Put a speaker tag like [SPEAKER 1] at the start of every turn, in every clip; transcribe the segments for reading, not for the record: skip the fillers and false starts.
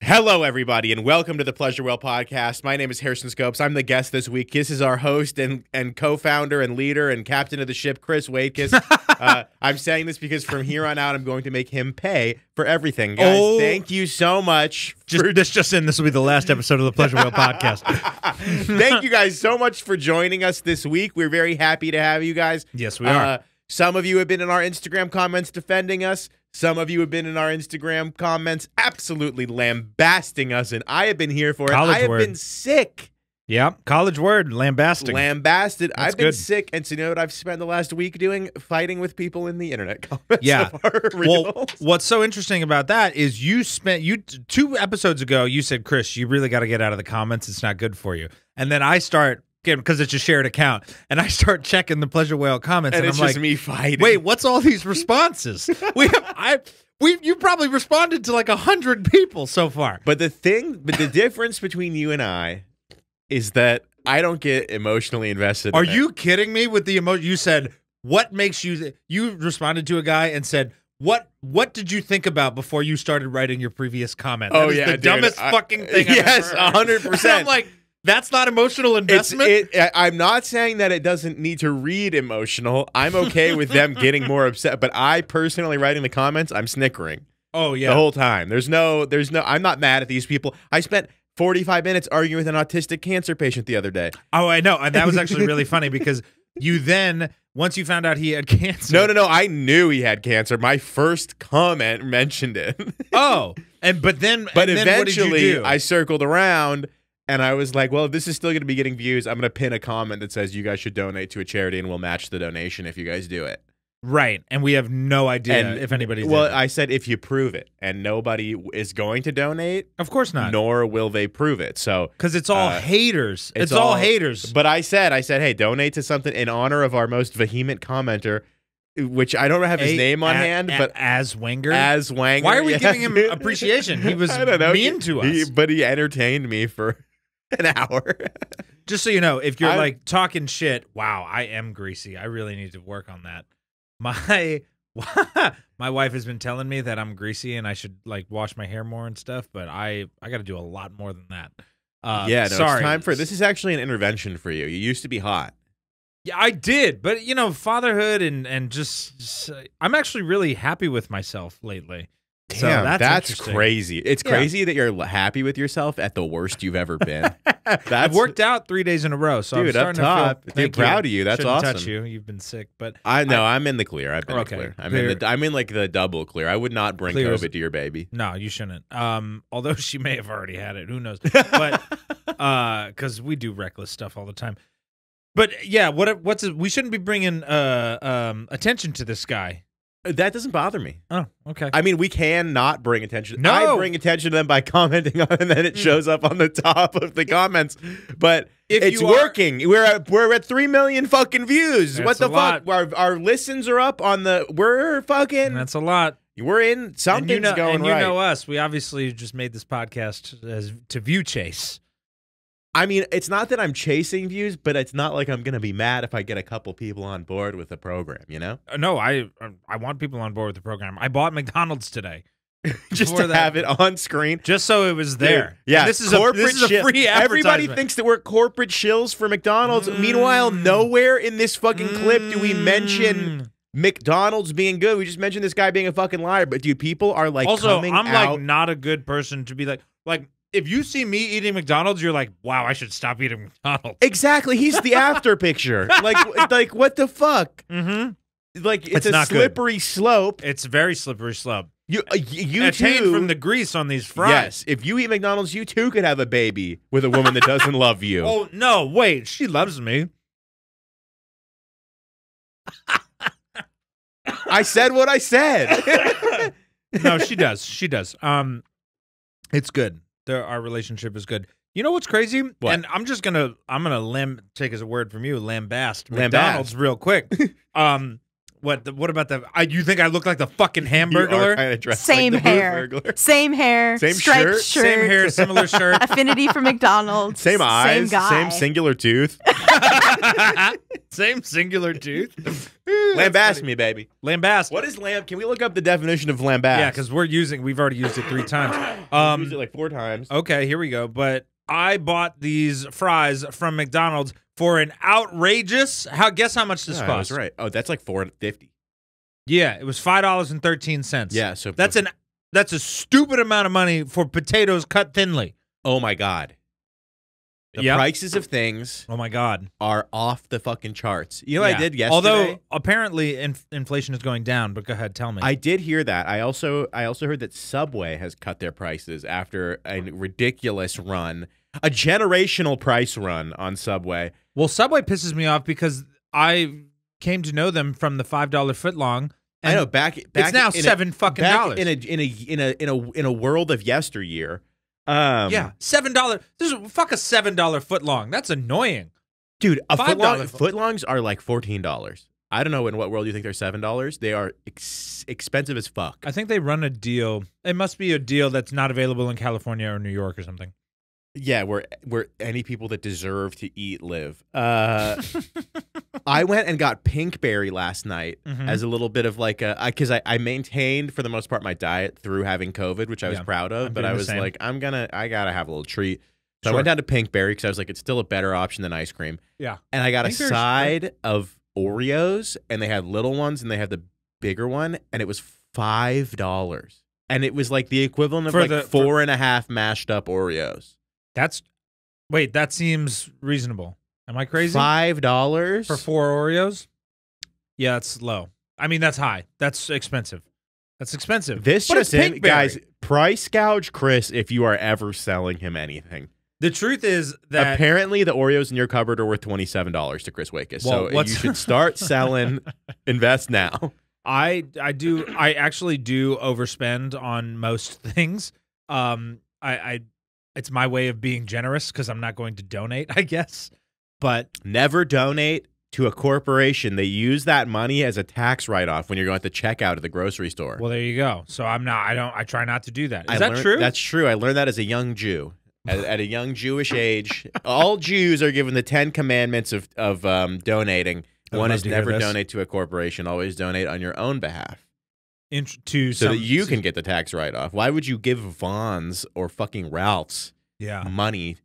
[SPEAKER 1] Hello, everybody, and welcome to the Pleasure Well podcast. My name is Harrison Scopes. I'm the guest this week. This is our host and co-founder and leader and captain of the ship, Chris Waitkiss. I'm saying this because from here on out, I'm going to make him pay for everything. Guys, thank you so much.
[SPEAKER 2] This will be the last episode of the Pleasure Well podcast.
[SPEAKER 1] Thank you guys so much for joining us this week. We're very happy to have you guys.
[SPEAKER 2] Yes, we are.
[SPEAKER 1] Some of you have been in our Instagram comments defending us. Some of you have been in our Instagram comments absolutely lambasting us, and I have been here for it. I have been sick.
[SPEAKER 2] Yeah, college word, lambasting.
[SPEAKER 1] Lambasted.
[SPEAKER 2] That's
[SPEAKER 1] I've been
[SPEAKER 2] good.
[SPEAKER 1] sick, and so you know what I've spent the last week doing? Fighting with people in the internet comments.
[SPEAKER 2] Yeah.
[SPEAKER 1] Of our reels.
[SPEAKER 2] Well, what's so interesting about that is you 2 episodes ago, you said, Chris, you really got to get out of the comments. It's not good for you. And then I start, because it's a shared account, and I start checking the Pleasure Whale comments,
[SPEAKER 1] and
[SPEAKER 2] and
[SPEAKER 1] it's
[SPEAKER 2] I'm
[SPEAKER 1] just
[SPEAKER 2] like,
[SPEAKER 1] me fighting.
[SPEAKER 2] wait, what's all these responses? You probably responded to like 100 people so far.
[SPEAKER 1] But the difference between you and I is that I don't get emotionally invested.
[SPEAKER 2] Are you kidding me with the emotion? You said, what makes you responded to a guy and said, what did you think about before you started writing your previous comment? That is the dumbest fucking thing
[SPEAKER 1] yes,
[SPEAKER 2] I've ever heard.
[SPEAKER 1] 100%.
[SPEAKER 2] I'm like, that's not emotional investment?
[SPEAKER 1] I'm not saying that it doesn't need to read emotional. I'm okay with them getting more upset, but I personally writing the comments, I'm snickering.
[SPEAKER 2] Oh, yeah.
[SPEAKER 1] The whole time. There's no, I'm not mad at these people. I spent 45 minutes arguing with an autistic cancer patient the other day.
[SPEAKER 2] Oh, I know. And that was actually really funny because you then, once you found out he had cancer.
[SPEAKER 1] No. I knew he had cancer. My first comment mentioned it.
[SPEAKER 2] Oh, but
[SPEAKER 1] eventually
[SPEAKER 2] what did you do?
[SPEAKER 1] I circled around and I was like, well, if this is still going to be getting views, I'm going to pin a comment that says you guys should donate to a charity and we'll match the donation if you guys do it.
[SPEAKER 2] Right. And we have no idea if anybody's
[SPEAKER 1] Well, I said if you prove it, and nobody is going to donate.
[SPEAKER 2] Of course not.
[SPEAKER 1] Nor will they prove it. So
[SPEAKER 2] because it's all haters. It's all haters.
[SPEAKER 1] But I said, hey, donate to something in honor of our most vehement commenter, which I don't have his name on hand, but
[SPEAKER 2] as Wenger.
[SPEAKER 1] As Wenger.
[SPEAKER 2] Why are we giving him appreciation? He was mean to us.
[SPEAKER 1] But he entertained me for an hour.
[SPEAKER 2] Just so you know, if you're like talking shit, wow, I am greasy. I really need to work on that. My wife has been telling me that I'm greasy and I should like wash my hair more and stuff, but I got to do a lot more than that.
[SPEAKER 1] It's time for this is actually an intervention for you. You used to be hot.
[SPEAKER 2] Yeah, I did, but you know, fatherhood and just I'm actually really happy with myself lately.
[SPEAKER 1] Damn,
[SPEAKER 2] so
[SPEAKER 1] that's crazy. It's crazy that you're happy with yourself at the worst you've ever been.
[SPEAKER 2] I've worked out 3 days in a row, so
[SPEAKER 1] dude,
[SPEAKER 2] I'm starting
[SPEAKER 1] up top.
[SPEAKER 2] to feel
[SPEAKER 1] proud of you. That's
[SPEAKER 2] Shouldn't
[SPEAKER 1] awesome.
[SPEAKER 2] Touch you. You've been sick, but
[SPEAKER 1] I know I'm in the clear. I've been clear. I'm in like the double clear. I would not bring COVID to your baby.
[SPEAKER 2] No, you shouldn't. Although she may have already had it. Who knows? But because we do reckless stuff all the time. But yeah, we shouldn't be bringing attention to this guy.
[SPEAKER 1] That doesn't bother me.
[SPEAKER 2] Oh, okay.
[SPEAKER 1] I mean, we can not bring attention.
[SPEAKER 2] No.
[SPEAKER 1] I bring attention to them by commenting on it, and then it shows up on the top of the comments. But it's working. We're at 3 million fucking views. What the fuck? Our listens are up on the. We're fucking.
[SPEAKER 2] That's a lot.
[SPEAKER 1] We're in. Something's going right.
[SPEAKER 2] And you know us. We obviously just made this podcast to view chase.
[SPEAKER 1] I mean, it's not that I'm chasing views, but it's not like I'm going to be mad if I get a couple people on board with the program, you know?
[SPEAKER 2] No, I want people on board with the program. I bought McDonald's today.
[SPEAKER 1] Just to have it on screen.
[SPEAKER 2] Just so it was there.
[SPEAKER 1] Dude, yeah,
[SPEAKER 2] this is a free advertisement.
[SPEAKER 1] Everybody thinks that we're corporate shills for McDonald's. Meanwhile, nowhere in this fucking clip do we mention McDonald's being good. We just mentioned this guy being a fucking liar. But dude, people are like coming out.
[SPEAKER 2] like not a good person to be like if you see me eating McDonald's, you're like, wow, I should stop eating McDonald's.
[SPEAKER 1] Exactly. He's the after picture. Like what the fuck?
[SPEAKER 2] Mm-hmm.
[SPEAKER 1] Like it's a slippery slope.
[SPEAKER 2] It's a very slippery slope.
[SPEAKER 1] You
[SPEAKER 2] attained
[SPEAKER 1] too,
[SPEAKER 2] from the grease on these fries.
[SPEAKER 1] Yes. If you eat McDonald's, you too could have a baby with a woman that doesn't love you.
[SPEAKER 2] Oh no! Wait, she loves me.
[SPEAKER 1] I said what I said.
[SPEAKER 2] No, she does. She does. It's good. Our relationship is good. You know what's crazy?
[SPEAKER 1] What?
[SPEAKER 2] And I'm gonna take as a word from you, lambast McDonald's real quick. What about the? You think I look like the fucking
[SPEAKER 1] You are
[SPEAKER 2] Hamburglar?
[SPEAKER 1] kinda dressed
[SPEAKER 3] Same
[SPEAKER 1] like the
[SPEAKER 3] hair.
[SPEAKER 1] Hamburglar.
[SPEAKER 3] Same hair.
[SPEAKER 1] Same
[SPEAKER 3] striped
[SPEAKER 1] shirt?
[SPEAKER 2] Same hair, similar shirt.
[SPEAKER 3] Affinity for McDonald's.
[SPEAKER 1] Same eyes.
[SPEAKER 3] Same guy.
[SPEAKER 1] Same singular tooth.
[SPEAKER 2] Same singular tooth.
[SPEAKER 1] Lambast me, baby.
[SPEAKER 2] Lambast.
[SPEAKER 1] What is lamb? Can we look up the definition of lambast?
[SPEAKER 2] Yeah, because we've already used it 3 times.
[SPEAKER 1] I've used it like 4 times.
[SPEAKER 2] Okay, here we go. But I bought these fries from McDonald's for an outrageous. Guess how much this
[SPEAKER 1] Yeah,
[SPEAKER 2] cost?
[SPEAKER 1] that's right. Oh, that's like $4.50.
[SPEAKER 2] Yeah, it was $5.13.
[SPEAKER 1] Yeah, so
[SPEAKER 2] that's a stupid amount of money for potatoes cut thinly.
[SPEAKER 1] Oh my God. The
[SPEAKER 2] Yep.
[SPEAKER 1] prices of things
[SPEAKER 2] Oh my God.
[SPEAKER 1] are off the fucking charts. You know what
[SPEAKER 2] Yeah.
[SPEAKER 1] I did yesterday?
[SPEAKER 2] Although apparently inflation is going down, but go ahead, tell me.
[SPEAKER 1] I did hear that. I also heard that Subway has cut their prices after a ridiculous run, a generational price run on Subway.
[SPEAKER 2] Well, Subway pisses me off because I came to know them from the $5 footlong.
[SPEAKER 1] I know back
[SPEAKER 2] It's now $7 fucking dollars.
[SPEAKER 1] in a world of yesteryear.
[SPEAKER 2] Yeah, $7. Fuck a $7 footlong. That's annoying.
[SPEAKER 1] Dude, a
[SPEAKER 2] $5
[SPEAKER 1] footlongs are like $14. I don't know in what world you think they're $7. They are expensive as fuck.
[SPEAKER 2] I think they run a deal. It must be a deal that's not available in California or New York or something.
[SPEAKER 1] Yeah, where any people that deserve to eat live. I went and got Pinkberry last night as a little bit of like because I maintained for the most part my diet through having COVID, which I was proud of. But I was like, I gotta have a little treat. So I went down to Pinkberry because I was like, it's still a better option than ice cream.
[SPEAKER 2] Yeah,
[SPEAKER 1] and I got a
[SPEAKER 2] Pinkberry's
[SPEAKER 1] side of Oreos, and they had little ones and they had the bigger one, and it was $5, and it was like the equivalent of
[SPEAKER 2] For
[SPEAKER 1] like
[SPEAKER 2] the-
[SPEAKER 1] 4.5 mashed up Oreos.
[SPEAKER 2] That seems reasonable. Am I crazy?
[SPEAKER 1] $5
[SPEAKER 2] For 4 Oreos? Yeah, that's low. I mean, that's high. That's expensive. That's expensive.
[SPEAKER 1] This
[SPEAKER 2] But
[SPEAKER 1] just
[SPEAKER 2] it's
[SPEAKER 1] in,
[SPEAKER 2] Pinkberry.
[SPEAKER 1] guys. Price gouge Chris if you are ever selling him anything.
[SPEAKER 2] The truth is that
[SPEAKER 1] Apparently, the Oreos in your cupboard are worth $27 to Chris Wakis.
[SPEAKER 2] Well,
[SPEAKER 1] So you should start selling. Invest now.
[SPEAKER 2] I actually do overspend on most things. It's my way of being generous because I'm not going to donate, I guess. But
[SPEAKER 1] Never donate to a corporation. They use that money as a tax write-off when you're going at the checkout at the grocery store.
[SPEAKER 2] well, there you go. So I try not to do that. Is that true?
[SPEAKER 1] That's true. I learned that as a young Jew. At a young Jewish age, all Jews are given the 10 commandments of donating. One is never donate to a corporation. Always donate on your own behalf. So that you can get the tax write-off. Why would you give Vons or fucking Ralph's money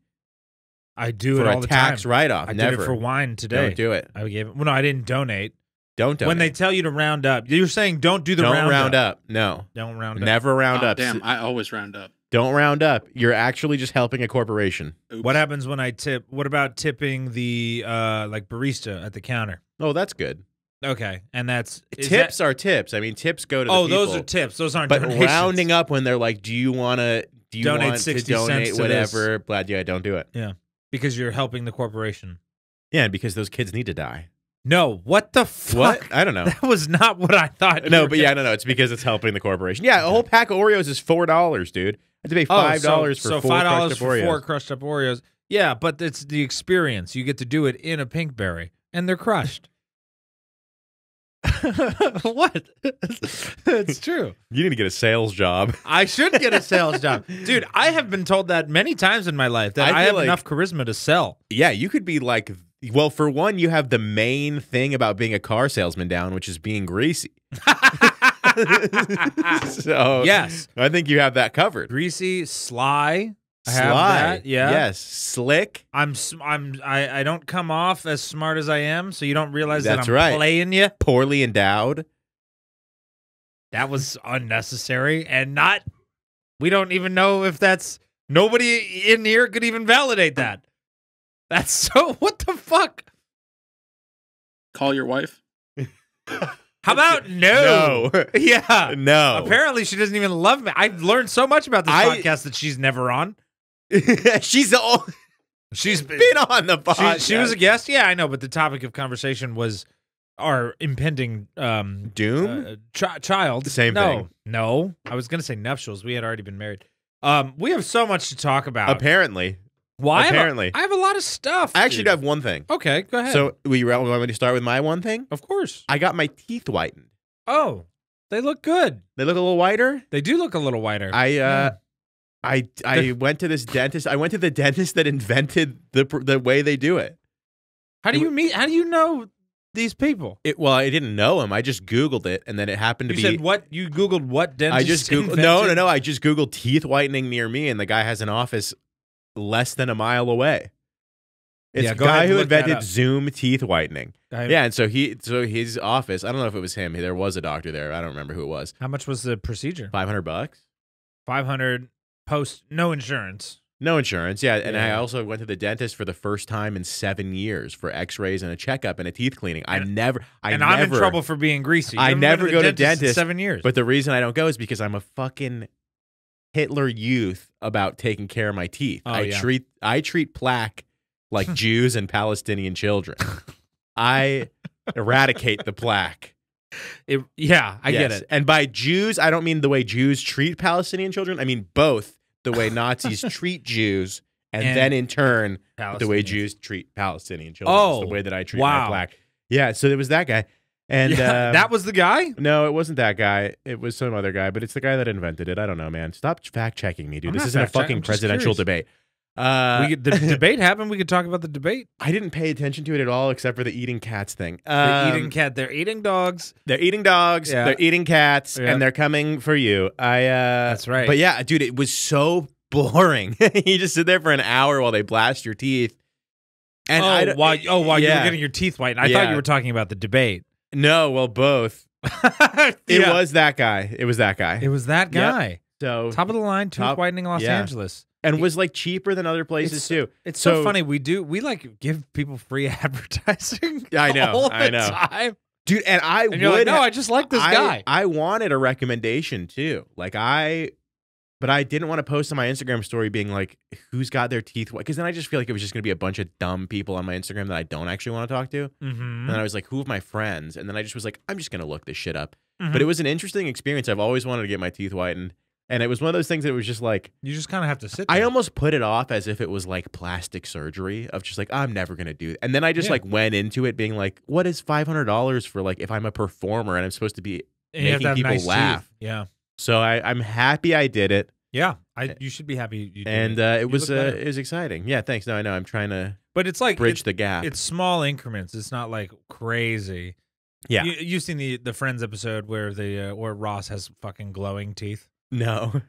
[SPEAKER 2] I do
[SPEAKER 1] for
[SPEAKER 2] it all
[SPEAKER 1] a
[SPEAKER 2] the
[SPEAKER 1] tax
[SPEAKER 2] time.
[SPEAKER 1] write-off?
[SPEAKER 2] I
[SPEAKER 1] Never.
[SPEAKER 2] did it for wine today.
[SPEAKER 1] Don't do it.
[SPEAKER 2] I gave it. Well, no, I didn't donate.
[SPEAKER 1] Don't donate.
[SPEAKER 2] When they tell you to round up, you're saying don't do the
[SPEAKER 1] Don't
[SPEAKER 2] round
[SPEAKER 1] round
[SPEAKER 2] up.
[SPEAKER 1] up. No.
[SPEAKER 2] Don't round up.
[SPEAKER 1] Never round
[SPEAKER 4] Oh,
[SPEAKER 1] up.
[SPEAKER 4] damn, I always round up.
[SPEAKER 1] Don't round up. You're actually just helping a corporation.
[SPEAKER 4] Oops.
[SPEAKER 2] What happens when I tip? What about tipping the like barista at the counter?
[SPEAKER 1] Oh, that's good.
[SPEAKER 2] Okay, and
[SPEAKER 1] Tips are tips. I mean, tips go to the people.
[SPEAKER 2] those are tips. Those aren't
[SPEAKER 1] But
[SPEAKER 2] donations.
[SPEAKER 1] rounding up when they're like, do you want to
[SPEAKER 2] Donate 60
[SPEAKER 1] donate
[SPEAKER 2] cents to
[SPEAKER 1] whatever? Glad yeah, don't do it.
[SPEAKER 2] Yeah, because you're helping the corporation.
[SPEAKER 1] Yeah, because those kids need to die.
[SPEAKER 2] No, what the fuck?
[SPEAKER 1] What? I don't know.
[SPEAKER 2] That was not what I thought.
[SPEAKER 1] No, but yeah, no. It's because it's helping the corporation. Yeah, a whole pack of Oreos is $4, dude. I had to pay $5 for
[SPEAKER 2] so
[SPEAKER 1] four
[SPEAKER 2] $5
[SPEAKER 1] crushed up
[SPEAKER 2] for
[SPEAKER 1] Oreos.
[SPEAKER 2] 4 crushed up Oreos. Yeah, but it's the experience. You get to do it in a Pinkberry, and they're crushed. What? It's true.
[SPEAKER 1] You need to get a sales job.
[SPEAKER 2] I should get a sales job. Dude, I have been told that many times in my life that
[SPEAKER 1] I
[SPEAKER 2] I
[SPEAKER 1] feel
[SPEAKER 2] have
[SPEAKER 1] like-
[SPEAKER 2] enough charisma to sell.
[SPEAKER 1] Yeah, you could be like, well, for one, you have the main thing about being a car salesman down, which is being greasy. So
[SPEAKER 2] Yes.
[SPEAKER 1] I think you have that covered.
[SPEAKER 2] Greasy, sly. I have
[SPEAKER 1] Sly.
[SPEAKER 2] that. Yeah.
[SPEAKER 1] Yes. Slick.
[SPEAKER 2] I don't come off as smart as I am, so you don't realize
[SPEAKER 1] That's
[SPEAKER 2] that I'm
[SPEAKER 1] right.
[SPEAKER 2] playing you.
[SPEAKER 1] Poorly endowed.
[SPEAKER 2] That was unnecessary and not. We don't even know if that's. Nobody in here could even validate that. That's so. What the fuck?
[SPEAKER 4] Call your wife.
[SPEAKER 2] How about no?
[SPEAKER 1] No.
[SPEAKER 2] Yeah.
[SPEAKER 1] No.
[SPEAKER 2] Apparently, she doesn't even love me. I've learned so much about this podcast that she's never on.
[SPEAKER 1] She's the only
[SPEAKER 2] She's
[SPEAKER 1] been on the podcast.
[SPEAKER 2] She was a guest. Yeah, I know, but the topic of conversation was our impending
[SPEAKER 1] Doom?
[SPEAKER 2] child.
[SPEAKER 1] Same thing.
[SPEAKER 2] No, I was gonna say nuptials. We had already been married. We have so much to talk about.
[SPEAKER 1] Apparently.
[SPEAKER 2] Well,
[SPEAKER 1] Apparently.
[SPEAKER 2] I have a lot of stuff.
[SPEAKER 1] I actually
[SPEAKER 2] dude.
[SPEAKER 1] do have one thing.
[SPEAKER 2] Okay, go ahead.
[SPEAKER 1] So, want me to start with my one thing?
[SPEAKER 2] Of course.
[SPEAKER 1] I got my teeth whitened.
[SPEAKER 2] Oh, they look good.
[SPEAKER 1] They look a little whiter.
[SPEAKER 2] They do look a little whiter.
[SPEAKER 1] I went to this dentist. I went to the dentist that invented the way they do it.
[SPEAKER 2] How do you know these people?
[SPEAKER 1] Well, I didn't know him. I just Googled it, and then it happened to
[SPEAKER 2] You
[SPEAKER 1] be.
[SPEAKER 2] said what? You Googled what dentist?
[SPEAKER 1] I just Googled. No. I just Googled teeth whitening near me, and the guy has an office less than a mile away. It's
[SPEAKER 2] Yeah,
[SPEAKER 1] a
[SPEAKER 2] go ahead
[SPEAKER 1] guy
[SPEAKER 2] and
[SPEAKER 1] who
[SPEAKER 2] look that
[SPEAKER 1] invented
[SPEAKER 2] up.
[SPEAKER 1] Zoom teeth whitening.
[SPEAKER 2] I-
[SPEAKER 1] Yeah, and so his office. I don't know if it was him. There was a doctor there. I don't remember who it was.
[SPEAKER 2] How much was the procedure?
[SPEAKER 1] $500.
[SPEAKER 2] 500 post, no insurance.
[SPEAKER 1] No insurance, yeah. And I
[SPEAKER 2] Yeah.
[SPEAKER 1] also went to the dentist for the first time in 7 years for X-rays and a checkup and a teeth cleaning. I'm
[SPEAKER 2] in trouble for being greasy.
[SPEAKER 1] I
[SPEAKER 2] You haven't been
[SPEAKER 1] never
[SPEAKER 2] the
[SPEAKER 1] go to
[SPEAKER 2] dentist in
[SPEAKER 1] dentist,
[SPEAKER 2] 7 years.
[SPEAKER 1] But the reason I don't go is because I'm a fucking Hitler youth about taking care of my teeth.
[SPEAKER 2] Oh,
[SPEAKER 1] I treat plaque like Jews and Palestinian children. I eradicate the plaque.
[SPEAKER 2] I get
[SPEAKER 1] Yes.
[SPEAKER 2] it.
[SPEAKER 1] And by Jews, I don't mean the way Jews treat Palestinian children. I mean both the way Nazis treat Jews and then in turn the way
[SPEAKER 2] Palestinians.
[SPEAKER 1] Jews treat Palestinian children.
[SPEAKER 2] Oh,
[SPEAKER 1] It's the way that I treat
[SPEAKER 2] wow.
[SPEAKER 1] my plaque. Yeah, so there was that guy. And
[SPEAKER 2] That was the guy?
[SPEAKER 1] no, it wasn't that guy. It was some other guy, but it's the guy that invented it. I don't know, man. Stop fact checking me, dude.
[SPEAKER 2] I'm
[SPEAKER 1] This
[SPEAKER 2] not
[SPEAKER 1] isn't a
[SPEAKER 2] fact-checking.
[SPEAKER 1] fucking
[SPEAKER 2] I'm just
[SPEAKER 1] presidential
[SPEAKER 2] curious.
[SPEAKER 1] debate.
[SPEAKER 2] The debate happened. We could talk about the debate.
[SPEAKER 1] I didn't pay attention to it at all, except for the eating cats thing.
[SPEAKER 2] They're eating cat. They're eating dogs.
[SPEAKER 1] They're eating dogs.
[SPEAKER 2] Yeah.
[SPEAKER 1] They're eating cats,
[SPEAKER 2] Yeah.
[SPEAKER 1] and they're coming for you.
[SPEAKER 2] That's right.
[SPEAKER 1] But yeah, dude, it was so boring. You just sit there for an hour while they blast your teeth. And
[SPEAKER 2] while you were
[SPEAKER 1] yeah.
[SPEAKER 2] getting your teeth whitened. I thought
[SPEAKER 1] Yeah.
[SPEAKER 2] you were talking about the debate.
[SPEAKER 1] No, well, both. It
[SPEAKER 2] Yeah.
[SPEAKER 1] was that guy. It was that guy.
[SPEAKER 2] It was that guy.
[SPEAKER 1] So
[SPEAKER 2] Top of the line, tooth
[SPEAKER 1] Top-
[SPEAKER 2] whitening Los
[SPEAKER 1] yeah.
[SPEAKER 2] Angeles.
[SPEAKER 1] and was like cheaper than other places too.
[SPEAKER 2] It's so
[SPEAKER 1] So-
[SPEAKER 2] funny. We like give people free advertising.
[SPEAKER 1] Yeah, I know,
[SPEAKER 2] all the
[SPEAKER 1] I know.
[SPEAKER 2] time.
[SPEAKER 1] Dude, and I
[SPEAKER 2] And you're like,
[SPEAKER 1] would
[SPEAKER 2] no, I just like this guy.
[SPEAKER 1] I wanted a recommendation too. But I didn't want to post on my Instagram story being like, who's got their teeth white? Because then I just feel like it was just going to be a bunch of dumb people on my Instagram that I don't actually want to talk to.
[SPEAKER 2] Mm-hmm.
[SPEAKER 1] And then I was like, who of my friends? And then I just was like, I'm just going to look this shit up. But it was an interesting experience. I've always wanted to get my teeth whitened. And it was one of those things that was just like,
[SPEAKER 2] You just kind of have to sit
[SPEAKER 1] I
[SPEAKER 2] there.
[SPEAKER 1] almost put it off as if it was like plastic surgery of just like, I'm never going to do it. And then I just
[SPEAKER 2] Yeah.
[SPEAKER 1] like went into it being like, what is $500 for like if I'm a performer and I'm supposed to be
[SPEAKER 2] And you have
[SPEAKER 1] making
[SPEAKER 2] to have
[SPEAKER 1] people
[SPEAKER 2] nice
[SPEAKER 1] laugh?
[SPEAKER 2] teeth. Yeah.
[SPEAKER 1] So I'm happy I did it.
[SPEAKER 2] Yeah. You should be happy you did
[SPEAKER 1] And
[SPEAKER 2] it.
[SPEAKER 1] it was
[SPEAKER 2] look better.
[SPEAKER 1] exciting. Yeah, thanks. No, I know. I'm trying to
[SPEAKER 2] But it's like
[SPEAKER 1] bridge the gap.
[SPEAKER 2] it's small increments. It's not like crazy.
[SPEAKER 1] Yeah.
[SPEAKER 2] You've seen the Friends episode where where Ross has fucking glowing teeth.
[SPEAKER 1] No,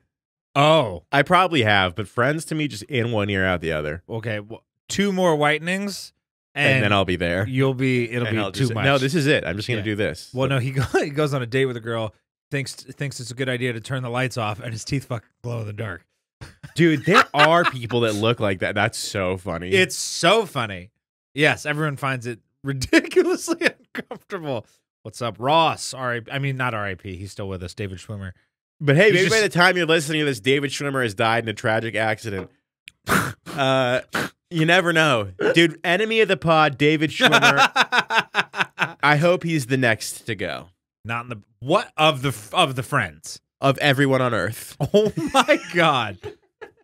[SPEAKER 2] Oh,
[SPEAKER 1] I probably have, but Friends to me just in one ear out the other,
[SPEAKER 2] okay. Well, 2 more whitenings,
[SPEAKER 1] and then I'll be there.
[SPEAKER 2] it'll be
[SPEAKER 1] And I'll
[SPEAKER 2] too
[SPEAKER 1] just-
[SPEAKER 2] much.
[SPEAKER 1] No, this is it. I'm just gonna
[SPEAKER 2] Yeah.
[SPEAKER 1] do this.
[SPEAKER 2] Well, no, he goes on a date with a girl. Thinks it's a good idea to turn the lights off, and his teeth fucking glow in the dark.
[SPEAKER 1] Dude, there are people that look like that. That's so funny.
[SPEAKER 2] It's so funny. Yes, everyone finds it ridiculously uncomfortable. What's up, Ross? I mean, not R.I.P. He's still with us. David Schwimmer.
[SPEAKER 1] But hey,
[SPEAKER 2] He's
[SPEAKER 1] maybe by
[SPEAKER 2] just-
[SPEAKER 1] the time you're listening to this, David Schwimmer has died in a tragic accident. You never know, dude. Enemy of the pod, David Schwimmer. I hope he's the next to go
[SPEAKER 2] Not in the what of the Friends.
[SPEAKER 1] of everyone on Earth.
[SPEAKER 2] Oh my God!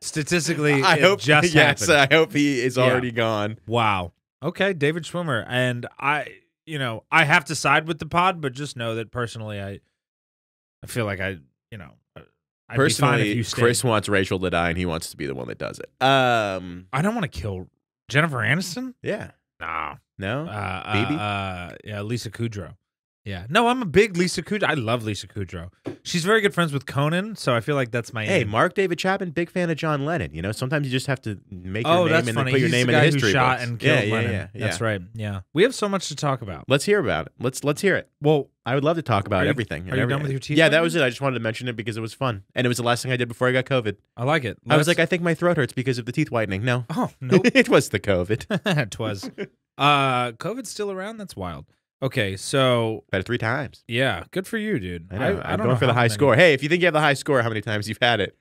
[SPEAKER 2] Statistically,
[SPEAKER 1] I
[SPEAKER 2] it
[SPEAKER 1] hope.
[SPEAKER 2] just
[SPEAKER 1] yes,
[SPEAKER 2] happened.
[SPEAKER 1] I hope he is
[SPEAKER 2] Yeah.
[SPEAKER 1] already gone.
[SPEAKER 2] Wow. Okay, David Schwimmer, and I have to side with the pod, but just know that personally, I feel like I'd be fine if
[SPEAKER 1] Personally,
[SPEAKER 2] you stayed.
[SPEAKER 1] Chris wants Rachel to die, and he wants to be the one that does it.
[SPEAKER 2] I don't want to kill Jennifer Aniston.
[SPEAKER 1] Yeah.
[SPEAKER 2] No.
[SPEAKER 1] No.
[SPEAKER 2] Baby? Yeah, Lisa Kudrow. Yeah. No, I'm a big Lisa Kudrow. I love Lisa Kudrow. She's very good friends with Conan, so I feel like that's my
[SPEAKER 1] Hey,
[SPEAKER 2] aim.
[SPEAKER 1] Mark David Chapman, big fan of John Lennon. You know, sometimes you just have to make your
[SPEAKER 2] Oh,
[SPEAKER 1] name
[SPEAKER 2] that's
[SPEAKER 1] and
[SPEAKER 2] funny.
[SPEAKER 1] then put your
[SPEAKER 2] He's
[SPEAKER 1] name
[SPEAKER 2] the
[SPEAKER 1] in the
[SPEAKER 2] guy
[SPEAKER 1] history
[SPEAKER 2] who shot
[SPEAKER 1] books.
[SPEAKER 2] and killed
[SPEAKER 1] yeah,
[SPEAKER 2] Lennon.
[SPEAKER 1] yeah.
[SPEAKER 2] That's right. Yeah. We have so much to talk about.
[SPEAKER 1] Let's hear about it. Let's hear it.
[SPEAKER 2] Well,
[SPEAKER 1] I would love to talk about
[SPEAKER 2] Are you-
[SPEAKER 1] everything. and
[SPEAKER 2] are you done
[SPEAKER 1] everything.
[SPEAKER 2] with your teeth
[SPEAKER 1] Yeah, that
[SPEAKER 2] whitening?
[SPEAKER 1] was it. I just wanted to mention it because it was fun, and it was the last thing I did before I got COVID.
[SPEAKER 2] I like it.
[SPEAKER 1] I was like, I think my throat hurts because of the teeth whitening. No,
[SPEAKER 2] oh, nope.
[SPEAKER 1] it was the COVID.
[SPEAKER 2] Twas. COVID's still around? That's wild. Okay, so
[SPEAKER 1] Had it 3 times.
[SPEAKER 2] yeah, good for you, dude.
[SPEAKER 1] I know.
[SPEAKER 2] I
[SPEAKER 1] I'm
[SPEAKER 2] don't
[SPEAKER 1] going
[SPEAKER 2] know
[SPEAKER 1] for the
[SPEAKER 2] how
[SPEAKER 1] high
[SPEAKER 2] many.
[SPEAKER 1] score. Hey, if you think you have the high score, how many times you've had it?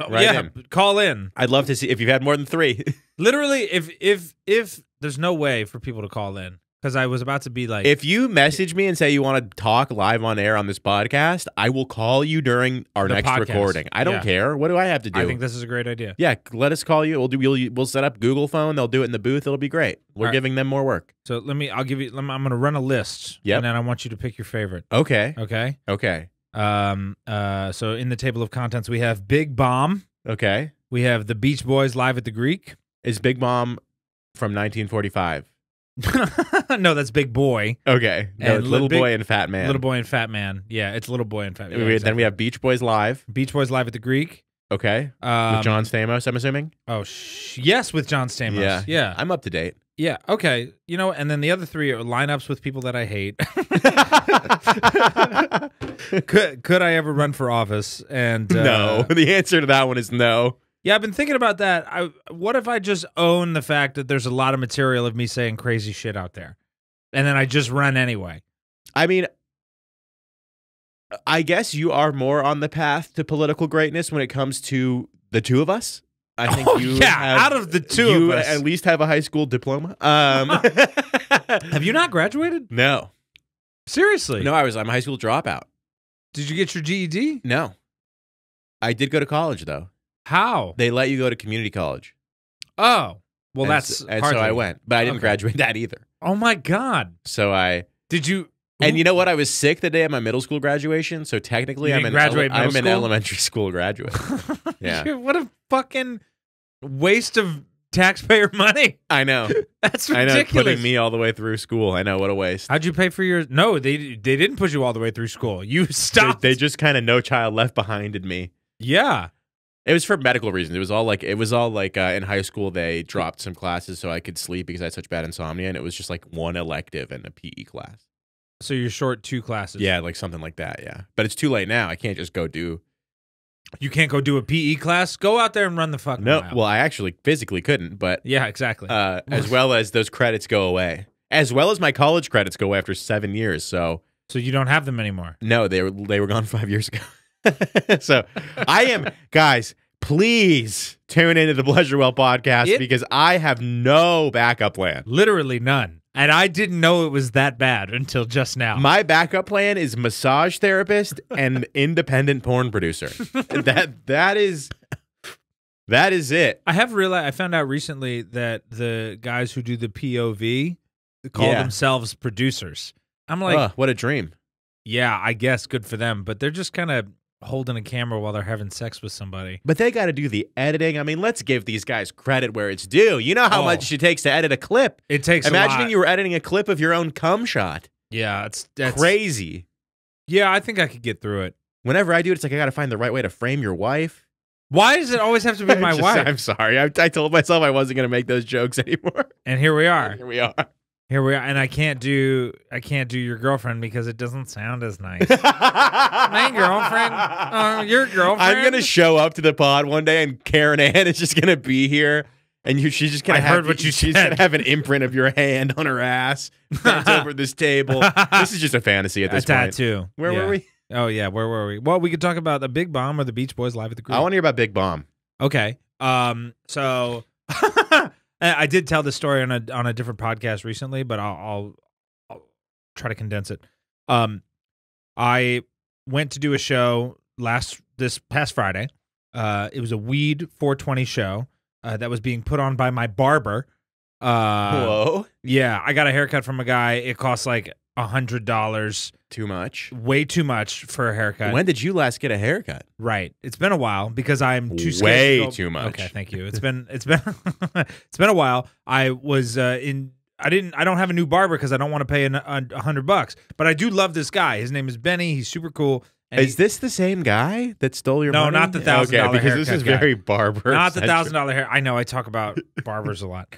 [SPEAKER 2] Oh,
[SPEAKER 1] Right
[SPEAKER 2] yeah,
[SPEAKER 1] in.
[SPEAKER 2] call in.
[SPEAKER 1] I'd love to see if you've had more than 3.
[SPEAKER 2] Literally, if there's no way for people to call in, because I was about to be like,
[SPEAKER 1] If you message me and say you want to talk live on air on this podcast, I will call you during our
[SPEAKER 2] The
[SPEAKER 1] next
[SPEAKER 2] podcast.
[SPEAKER 1] recording. I don't care. What do I have to do?
[SPEAKER 2] I think this is a great idea.
[SPEAKER 1] Yeah, let us call you. We'll set up Google phone. They'll do it in the booth. It'll be great. We're
[SPEAKER 2] All right.
[SPEAKER 1] giving them more work.
[SPEAKER 2] So I'm going to run a list.
[SPEAKER 1] Yep.
[SPEAKER 2] And then I want you to pick your favorite.
[SPEAKER 1] Okay.
[SPEAKER 2] Okay.
[SPEAKER 1] Okay.
[SPEAKER 2] So in the table of contents, we have Big Bomb.
[SPEAKER 1] Okay.
[SPEAKER 2] We have the Beach Boys live at the Greek.
[SPEAKER 1] Is Big Mom from 1945?
[SPEAKER 2] No, that's Big Boy.
[SPEAKER 1] Okay. No,
[SPEAKER 2] And
[SPEAKER 1] it's Little
[SPEAKER 2] Big-
[SPEAKER 1] Boy and Fat Man.
[SPEAKER 2] Little Boy and Fat Man. Yeah, it's Little Boy and Fat Man. Yeah,
[SPEAKER 1] Then
[SPEAKER 2] exactly.
[SPEAKER 1] we have Beach Boys Live.
[SPEAKER 2] Beach Boys live at the Greek.
[SPEAKER 1] Okay.
[SPEAKER 2] With
[SPEAKER 1] With John Stamos, I'm assuming.
[SPEAKER 2] Oh, yes, with John Stamos.
[SPEAKER 1] Yeah.
[SPEAKER 2] Yeah.
[SPEAKER 1] I'm up to date.
[SPEAKER 2] Yeah. Okay. You know, and then the other three are lineups with people that I hate. could I ever run for office? And
[SPEAKER 1] No. The answer to that one is no.
[SPEAKER 2] yeah, I've been thinking about that. What if I just own the fact that there's a lot of material of me saying crazy shit out there, and then I just run anyway?
[SPEAKER 1] I mean, I guess you are more on the path to political greatness when it comes to the two of us. I think
[SPEAKER 2] Oh,
[SPEAKER 1] you
[SPEAKER 2] yeah,
[SPEAKER 1] have,
[SPEAKER 2] out of the two
[SPEAKER 1] you
[SPEAKER 2] of us.
[SPEAKER 1] at least have a high school diploma.
[SPEAKER 2] Have you not graduated?
[SPEAKER 1] No.
[SPEAKER 2] Seriously?
[SPEAKER 1] No, I'm a high school dropout.
[SPEAKER 2] Did you get your GED?
[SPEAKER 1] No. I did go to college though.
[SPEAKER 2] How?
[SPEAKER 1] They let you go to community college.
[SPEAKER 2] Oh, well,
[SPEAKER 1] And
[SPEAKER 2] that's
[SPEAKER 1] and
[SPEAKER 2] hardly.
[SPEAKER 1] so I went, but I didn't
[SPEAKER 2] Okay.
[SPEAKER 1] graduate that either.
[SPEAKER 2] Oh my God!
[SPEAKER 1] So
[SPEAKER 2] Did you?
[SPEAKER 1] and you know what? I was sick the day of my middle school graduation, so technically
[SPEAKER 2] You
[SPEAKER 1] I'm
[SPEAKER 2] didn't
[SPEAKER 1] an
[SPEAKER 2] graduate middle
[SPEAKER 1] I'm an
[SPEAKER 2] school?
[SPEAKER 1] elementary school graduate. Yeah.
[SPEAKER 2] Dude, what a fucking waste of taxpayer money.
[SPEAKER 1] I know.
[SPEAKER 2] That's
[SPEAKER 1] I know,
[SPEAKER 2] ridiculous.
[SPEAKER 1] putting me all the way through school. I know, what a waste.
[SPEAKER 2] How'd you pay for your? No, they didn't push you all the way through school. You stopped.
[SPEAKER 1] They just kind of No Child Left Behinded me.
[SPEAKER 2] Yeah.
[SPEAKER 1] It was for medical reasons. It was all like in high school they dropped some classes so I could sleep because I had such bad insomnia, and it was just like one elective and a PE class.
[SPEAKER 2] So you're short 2 classes.
[SPEAKER 1] Yeah, like something like that. Yeah, but it's too late now. I can't just go do.
[SPEAKER 2] You can't go do a PE class. Go out there and run the fucking
[SPEAKER 1] No,
[SPEAKER 2] mile.
[SPEAKER 1] well, I actually physically couldn't, but
[SPEAKER 2] Yeah, exactly.
[SPEAKER 1] as well as those credits go away, as well as my college credits go away after 7 years. So
[SPEAKER 2] so you don't have them anymore.
[SPEAKER 1] no, they were gone 5 years ago. So I am, guys. Please tune into the Pleasure Well podcast because I have no backup plan.
[SPEAKER 2] Literally none. And I didn't know it was that bad until just now.
[SPEAKER 1] My backup plan is massage therapist and independent porn producer. That is it.
[SPEAKER 2] I have realized. I found out recently that the guys who do the POV call
[SPEAKER 1] Yeah.
[SPEAKER 2] themselves producers. I'm like,
[SPEAKER 1] Ugh, what a dream.
[SPEAKER 2] yeah, I guess good for them, but they're just kind of holding a camera while they're having sex with somebody.
[SPEAKER 1] But they got to do the editing. I mean, let's give these guys credit where it's due. You know how much it takes to edit a clip.
[SPEAKER 2] It takes
[SPEAKER 1] Imagining
[SPEAKER 2] a lot.
[SPEAKER 1] you were editing a clip of your own cum shot.
[SPEAKER 2] Yeah, that's
[SPEAKER 1] Crazy.
[SPEAKER 2] Yeah, I think I could get through it.
[SPEAKER 1] Whenever I do it, it's like I got to find the right way to frame your wife.
[SPEAKER 2] Why does it always have to be my wife?
[SPEAKER 1] I'm sorry. I told myself I wasn't going to make those jokes anymore.
[SPEAKER 2] And here we are.
[SPEAKER 1] Here we are.
[SPEAKER 2] Here we are. And I can't do your girlfriend because it doesn't sound as nice. My girlfriend. Your girlfriend.
[SPEAKER 1] I'm going to show up to the pod one day and Karen Ann is just going to be here. And she's just going to have
[SPEAKER 2] heard what you
[SPEAKER 1] she's
[SPEAKER 2] said.
[SPEAKER 1] going to have an imprint of your hand on her ass bent over this table. This is just a fantasy at this
[SPEAKER 2] a
[SPEAKER 1] point.
[SPEAKER 2] tattoo.
[SPEAKER 1] Where
[SPEAKER 2] Yeah.
[SPEAKER 1] were we?
[SPEAKER 2] Oh yeah, where were we? Well, we could talk about the Big Bomb or the Beach Boys live at the Greek.
[SPEAKER 1] I want to hear about Big Bomb.
[SPEAKER 2] Okay. So I did tell this story on a different podcast recently, but I'll try to condense it. I went to do a show this past Friday. It was a Weed 420 show that was being put on by my barber.
[SPEAKER 1] Whoa.
[SPEAKER 2] Yeah, I got a haircut from a guy. It cost like $100.
[SPEAKER 1] Too much.
[SPEAKER 2] Way too much for a haircut.
[SPEAKER 1] When did you last get a haircut?
[SPEAKER 2] Right. It's been a while because I'm too scared.
[SPEAKER 1] Way
[SPEAKER 2] to go.
[SPEAKER 1] too much.
[SPEAKER 2] Okay, thank you. It's been it's been a while. I was I don't have a new barber because I don't want to pay $100, but I do love this guy. His name is Benny. He's super cool. And
[SPEAKER 1] Is this the same guy that stole your
[SPEAKER 2] No,
[SPEAKER 1] money?
[SPEAKER 2] not the $1,000
[SPEAKER 1] Okay, because this
[SPEAKER 2] haircut
[SPEAKER 1] is
[SPEAKER 2] guy.
[SPEAKER 1] very barber.
[SPEAKER 2] not the $1,000 hair. I know I talk about barbers a lot.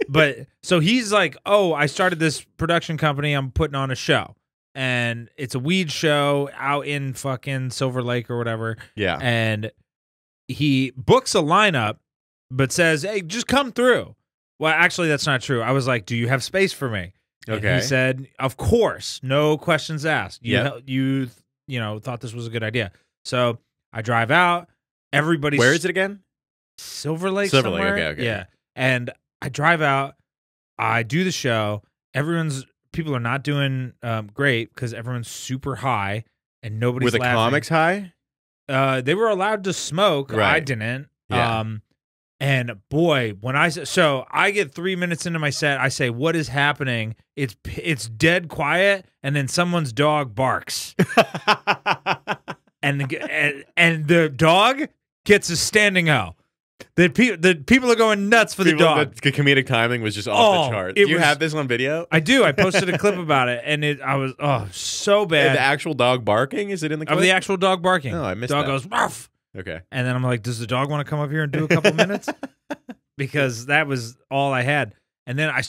[SPEAKER 2] But so he's like, "Oh, I started this production company. I'm putting on a show. And it's a weed show out in fucking Silver Lake or whatever."
[SPEAKER 1] Yeah.
[SPEAKER 2] And he books a lineup, but says, "Hey, just come through." Well, actually, that's not true. I was like, "Do you have space for me?" And
[SPEAKER 1] Okay.
[SPEAKER 2] he said, "Of course, no questions asked."
[SPEAKER 1] Yep.
[SPEAKER 2] You thought this was a good idea. So I drive out. Everybody's
[SPEAKER 1] Where is it again?
[SPEAKER 2] Silver Lake.
[SPEAKER 1] Silver Lake,
[SPEAKER 2] somewhere?
[SPEAKER 1] okay.
[SPEAKER 2] Yeah. And I drive out. I do the show, people are not doing great because everyone's super high and nobody's
[SPEAKER 1] Were the
[SPEAKER 2] laughing.
[SPEAKER 1] comics high?
[SPEAKER 2] They were allowed to smoke.
[SPEAKER 1] Right.
[SPEAKER 2] I didn't.
[SPEAKER 1] Yeah.
[SPEAKER 2] And boy, when I get 3 minutes into my set, I say, "What is happening?" It's dead quiet, and then someone's dog barks, and the dog gets a standing O. The people are going nuts for the dog.
[SPEAKER 1] The comedic timing was just off the charts. Do you have this on video?
[SPEAKER 2] I do. I posted a clip about it, and I was so bad.
[SPEAKER 1] The actual dog barking? Is it in the clip?
[SPEAKER 2] Of the actual dog barking.
[SPEAKER 1] Oh, I missed
[SPEAKER 2] dog
[SPEAKER 1] that.
[SPEAKER 2] goes, "Ruff."
[SPEAKER 1] Okay.
[SPEAKER 2] And then I'm like, does the dog want to come up here and do a couple minutes? Because that was all I had. And then I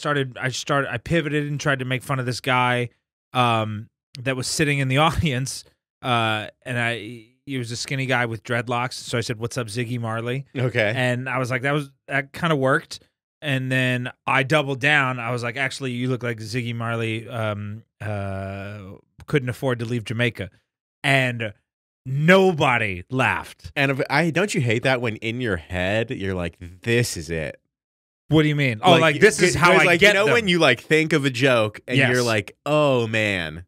[SPEAKER 2] pivoted and tried to make fun of this guy that was sitting in the audience. He was a skinny guy with dreadlocks. So I said, "What's up, Ziggy Marley?"
[SPEAKER 1] Okay.
[SPEAKER 2] And I was like, that kind of worked. And then I doubled down. I was like, actually, you look like Ziggy Marley couldn't afford to leave Jamaica. And nobody laughed.
[SPEAKER 1] And don't you hate that when in your head you're like, this is it?
[SPEAKER 2] What do you mean? Oh, like this is how I get them.
[SPEAKER 1] When you like think of a joke and
[SPEAKER 2] Yes.
[SPEAKER 1] you're like, oh man,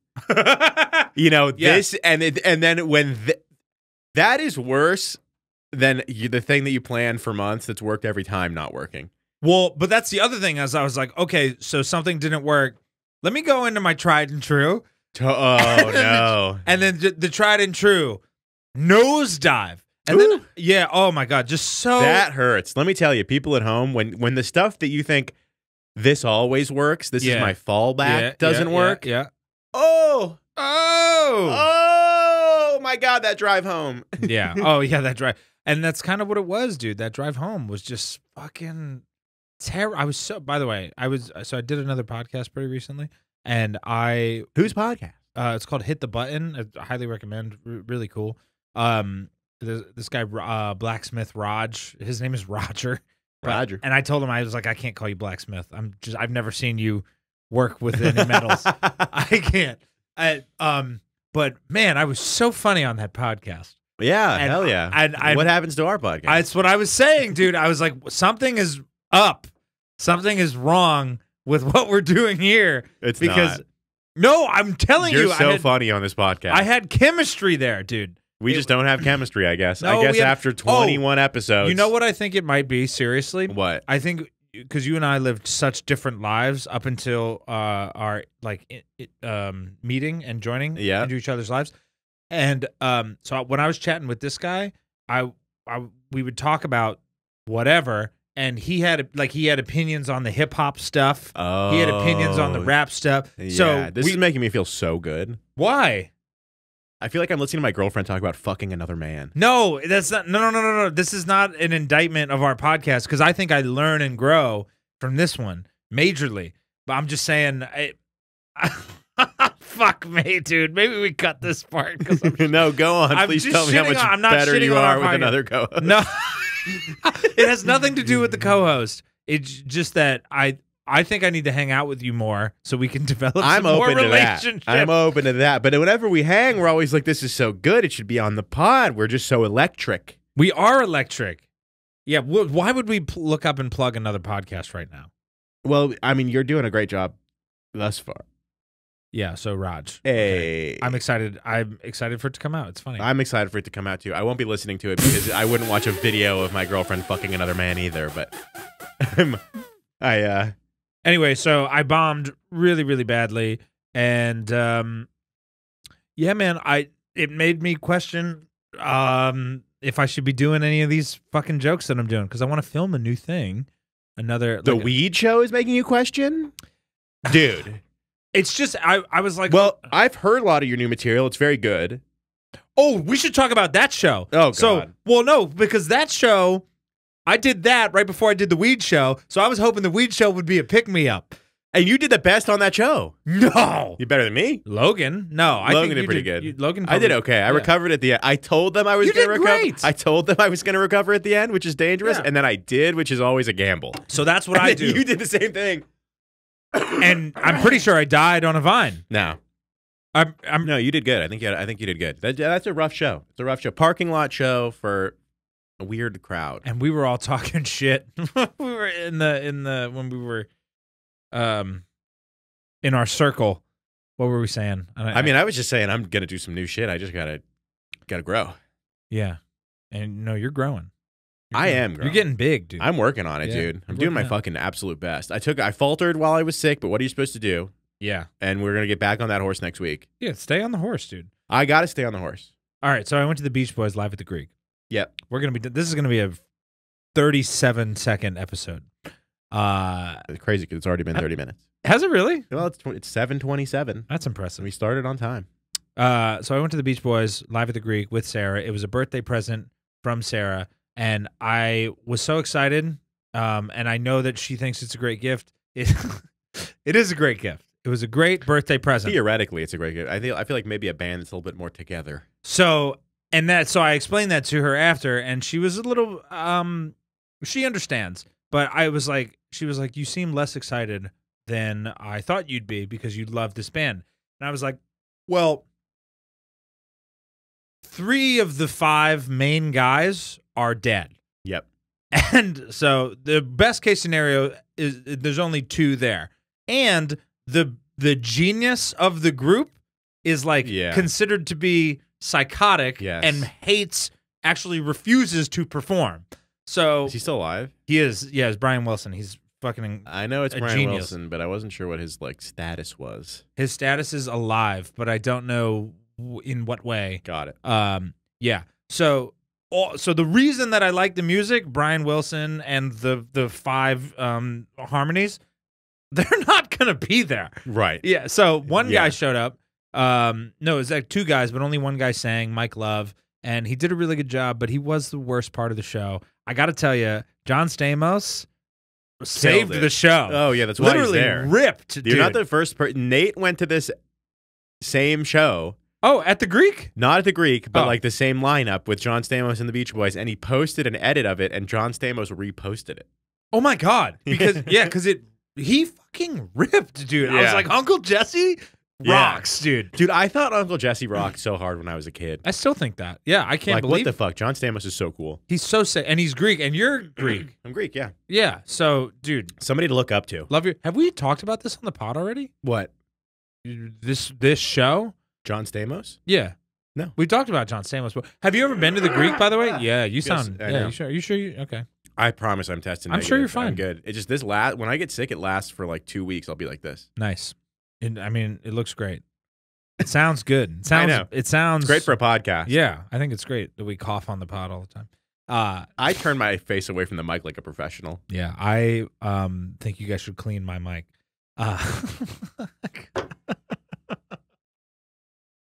[SPEAKER 1] this and then when that is worse than the thing that you planned for months that's worked every time not working.
[SPEAKER 2] Well, but that's the other thing. As I was like, okay, so something didn't work. Let me go into my tried and true.
[SPEAKER 1] Oh no!
[SPEAKER 2] And then the tried and true nosedive. And then oh my god, just so
[SPEAKER 1] that hurts. Let me tell you, people at home, when the stuff that you think this always works, this is my fallback, doesn't work.
[SPEAKER 2] Yeah.
[SPEAKER 1] Oh my god, that drive home.
[SPEAKER 2] Yeah. Oh yeah, that drive. And that's kind of what it was, dude. That drive home was just fucking terrible. By the way, I did another podcast pretty recently, and
[SPEAKER 1] whose podcast?
[SPEAKER 2] It's called Hit the Button. I highly recommend. Really cool. This guy, Blacksmith Raj. His name is Roger.
[SPEAKER 1] Roger.
[SPEAKER 2] And I told him, I was like, I can't call you Blacksmith. I've never seen you work with any metals. I can't. But man, I was so funny on that podcast.
[SPEAKER 1] Yeah, hell yeah.
[SPEAKER 2] And
[SPEAKER 1] what happens to our podcast?
[SPEAKER 2] That's what I was saying, dude. I was like, something is up. Something is wrong with what we're doing here.
[SPEAKER 1] It's
[SPEAKER 2] because
[SPEAKER 1] not.
[SPEAKER 2] No, I'm telling you,
[SPEAKER 1] You're so funny on this podcast.
[SPEAKER 2] I had chemistry there, dude.
[SPEAKER 1] We just don't have chemistry, I guess.
[SPEAKER 2] No,
[SPEAKER 1] I guess after 21 episodes.
[SPEAKER 2] You know what I think it might be, seriously?
[SPEAKER 1] What?
[SPEAKER 2] I think because you and I lived such different lives up until our meeting and joining into each other's lives. And so when I was chatting with this guy, we would talk about whatever, and he had opinions on the hip hop stuff.
[SPEAKER 1] Oh,
[SPEAKER 2] he had opinions on the rap stuff.
[SPEAKER 1] Yeah,
[SPEAKER 2] so
[SPEAKER 1] this is making me feel so good.
[SPEAKER 2] Why?
[SPEAKER 1] I feel like I'm listening to my girlfriend talk about fucking another man.
[SPEAKER 2] No, that's not. No. This is not an indictment of our podcast because I think I learn and grow from this one majorly. But I'm just saying, fuck me, dude. Maybe we cut this part.
[SPEAKER 1] No, go on. Please tell me how much better you are with another co-host.
[SPEAKER 2] No, it has nothing to do with the co-host. It's just that I think I need to hang out with you more so we can develop some more relationship.
[SPEAKER 1] I'm open to that. But whenever we hang, we're always like, this is so good. It should be on the pod. We're just so electric.
[SPEAKER 2] We are electric. Yeah. Why would we look up and plug another podcast right now?
[SPEAKER 1] Well, I mean, you're doing a great job thus far.
[SPEAKER 2] Yeah. So, Raj.
[SPEAKER 1] Hey.
[SPEAKER 2] Okay. I'm excited. I'm excited for it to come out. It's funny.
[SPEAKER 1] I'm excited for it to come out, too. I won't be listening to it because I wouldn't watch a video of my girlfriend fucking another man either. But
[SPEAKER 2] Anyway, so I bombed really, really badly, and yeah, man, it made me question if I should be doing any of these fucking jokes that I'm doing because I want to film a new thing. The
[SPEAKER 1] weed show is making you question, dude.
[SPEAKER 2] It's just I was like,
[SPEAKER 1] well, I've heard a lot of your new material. It's very good.
[SPEAKER 2] Oh, we should talk about that show.
[SPEAKER 1] Oh, God.
[SPEAKER 2] No, because that show. I did that right before I did the weed show, so I was hoping the weed show would be a pick-me-up.
[SPEAKER 1] And you did the best on that show.
[SPEAKER 2] No.
[SPEAKER 1] You better than me?
[SPEAKER 2] Logan? No.
[SPEAKER 1] Logan did pretty good.
[SPEAKER 2] Logan
[SPEAKER 1] I did okay. I recovered at the end. I told them I was going to recover.
[SPEAKER 2] Great.
[SPEAKER 1] I told them I was going to recover at the end, which is dangerous, and then I did, which is always a gamble.
[SPEAKER 2] So that's what I do.
[SPEAKER 1] You did the same thing.
[SPEAKER 2] And I'm pretty sure I died on a vine.
[SPEAKER 1] No.
[SPEAKER 2] I'm
[SPEAKER 1] No, you did good. I think you did good. That's a rough show. It's a rough show. Parking lot show for a weird crowd.
[SPEAKER 2] And we were all talking shit. We were in the when we were in our circle. What were we saying?
[SPEAKER 1] I mean, I was just saying I'm gonna do some new shit. I just gotta grow.
[SPEAKER 2] Yeah, and no, you're growing.
[SPEAKER 1] I am growing.
[SPEAKER 2] You're getting big, dude.
[SPEAKER 1] I'm working on it, dude. I'm doing my fucking absolute best. I faltered while I was sick, but what are you supposed to do?
[SPEAKER 2] Yeah.
[SPEAKER 1] And we're gonna get back on that horse next week.
[SPEAKER 2] Yeah, stay on the horse, dude.
[SPEAKER 1] I gotta stay on the horse.
[SPEAKER 2] All right, so I went to the Beach Boys live at the Greek.
[SPEAKER 1] Yep.
[SPEAKER 2] This is gonna be a 37-second episode.
[SPEAKER 1] It's crazy because it's already been 30 minutes.
[SPEAKER 2] Has it really?
[SPEAKER 1] Well, it's 7:27.
[SPEAKER 2] That's impressive.
[SPEAKER 1] We started on time.
[SPEAKER 2] So I went to the Beach Boys live at the Greek with Sarah. It was a birthday present from Sarah, and I was so excited. And I know that she thinks it's a great gift. It is a great gift. It was a great birthday present.
[SPEAKER 1] Theoretically, it's a great gift. I feel like maybe a band that's a little bit more together.
[SPEAKER 2] So I explained that to her after, and she was a little she understands. But she was like, you seem less excited than I thought you'd be because you love this band. And I was like, well, 3 of the 5 main guys are dead.
[SPEAKER 1] Yep.
[SPEAKER 2] And so the best case scenario is there's only 2 there. And the genius of the group is considered to be psychotic and actually refuses to perform. So
[SPEAKER 1] is he still alive?
[SPEAKER 2] He is. Yeah, it's Brian Wilson. He's fucking
[SPEAKER 1] I know it's Brian
[SPEAKER 2] genius.
[SPEAKER 1] Wilson, but I wasn't sure what his status was.
[SPEAKER 2] His status is alive, but I don't know in what way.
[SPEAKER 1] Got it.
[SPEAKER 2] Yeah. So the reason that I like the music, Brian Wilson and the 5 harmonies, they're not gonna be there.
[SPEAKER 1] Right.
[SPEAKER 2] Yeah. So one guy showed up. No, it was 2 guys, but only one guy sang, Mike Love, and he did a really good job, but he was the worst part of the show. I got to tell you, John Stamos saved the show.
[SPEAKER 1] Oh yeah, that's why he's
[SPEAKER 2] literally
[SPEAKER 1] there.
[SPEAKER 2] Ripped. Dude.
[SPEAKER 1] You're not the first person. Nate went to this same show.
[SPEAKER 2] Oh, at the Greek?
[SPEAKER 1] Not at the Greek, but the same lineup with John Stamos and the Beach Boys, and he posted an edit of it, and John Stamos reposted it.
[SPEAKER 2] Oh my god! Because he fucking ripped, dude. I was like, Uncle Jesse rocks, dude.
[SPEAKER 1] Dude, I thought Uncle Jesse rocked so hard when I was a kid.
[SPEAKER 2] I still think that. Yeah, I can't believe.
[SPEAKER 1] What the fuck? John Stamos is so cool.
[SPEAKER 2] He's so sick, and he's Greek, and you're Greek.
[SPEAKER 1] I'm Greek, yeah.
[SPEAKER 2] Yeah. So, dude,
[SPEAKER 1] somebody to look up to.
[SPEAKER 2] Love your. Have we talked about this on the pod already?
[SPEAKER 1] What?
[SPEAKER 2] This show?
[SPEAKER 1] John Stamos?
[SPEAKER 2] Yeah.
[SPEAKER 1] No.
[SPEAKER 2] We talked about John Stamos. But have you ever been to the Greek, by the way? Yeah, you sound.
[SPEAKER 1] Yes,
[SPEAKER 2] yeah, you sure? Are you sure? Okay.
[SPEAKER 1] I promise I'm testing.
[SPEAKER 2] I'm sure you're fine.
[SPEAKER 1] I'm good. It's just when I get sick, it lasts for like 2 weeks. I'll be like this.
[SPEAKER 2] Nice. I mean, it looks great. It sounds good.
[SPEAKER 1] I know.
[SPEAKER 2] It sounds
[SPEAKER 1] great for a podcast.
[SPEAKER 2] Yeah, I think it's great that we cough on the pod all the time.
[SPEAKER 1] I turn my face away from the mic like a professional.
[SPEAKER 2] Yeah, I think you guys should clean my mic.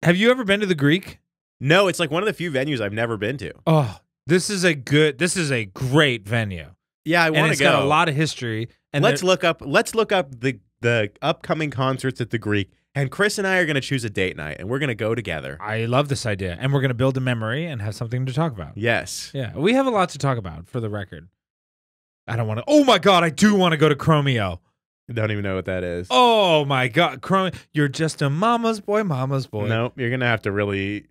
[SPEAKER 2] Have you ever been to the Greek?
[SPEAKER 1] No, it's like one of the few venues I've never been to.
[SPEAKER 2] Oh, this is a great venue.
[SPEAKER 1] Yeah, I want to go.
[SPEAKER 2] It's got a lot of history. And
[SPEAKER 1] let's look up the upcoming concerts at the Greek. And Chris and I are going to choose a date night, and we're going to go together.
[SPEAKER 2] I love this idea. And we're going to build a memory and have something to talk about.
[SPEAKER 1] Yes.
[SPEAKER 2] Yeah, we have a lot to talk about, for the record. I don't want to... Oh, my God, I do want to go to Chromeo.
[SPEAKER 1] I don't even know what that is.
[SPEAKER 2] Oh, my God. You're just a mama's boy, mama's boy.
[SPEAKER 1] No, you're going to have to really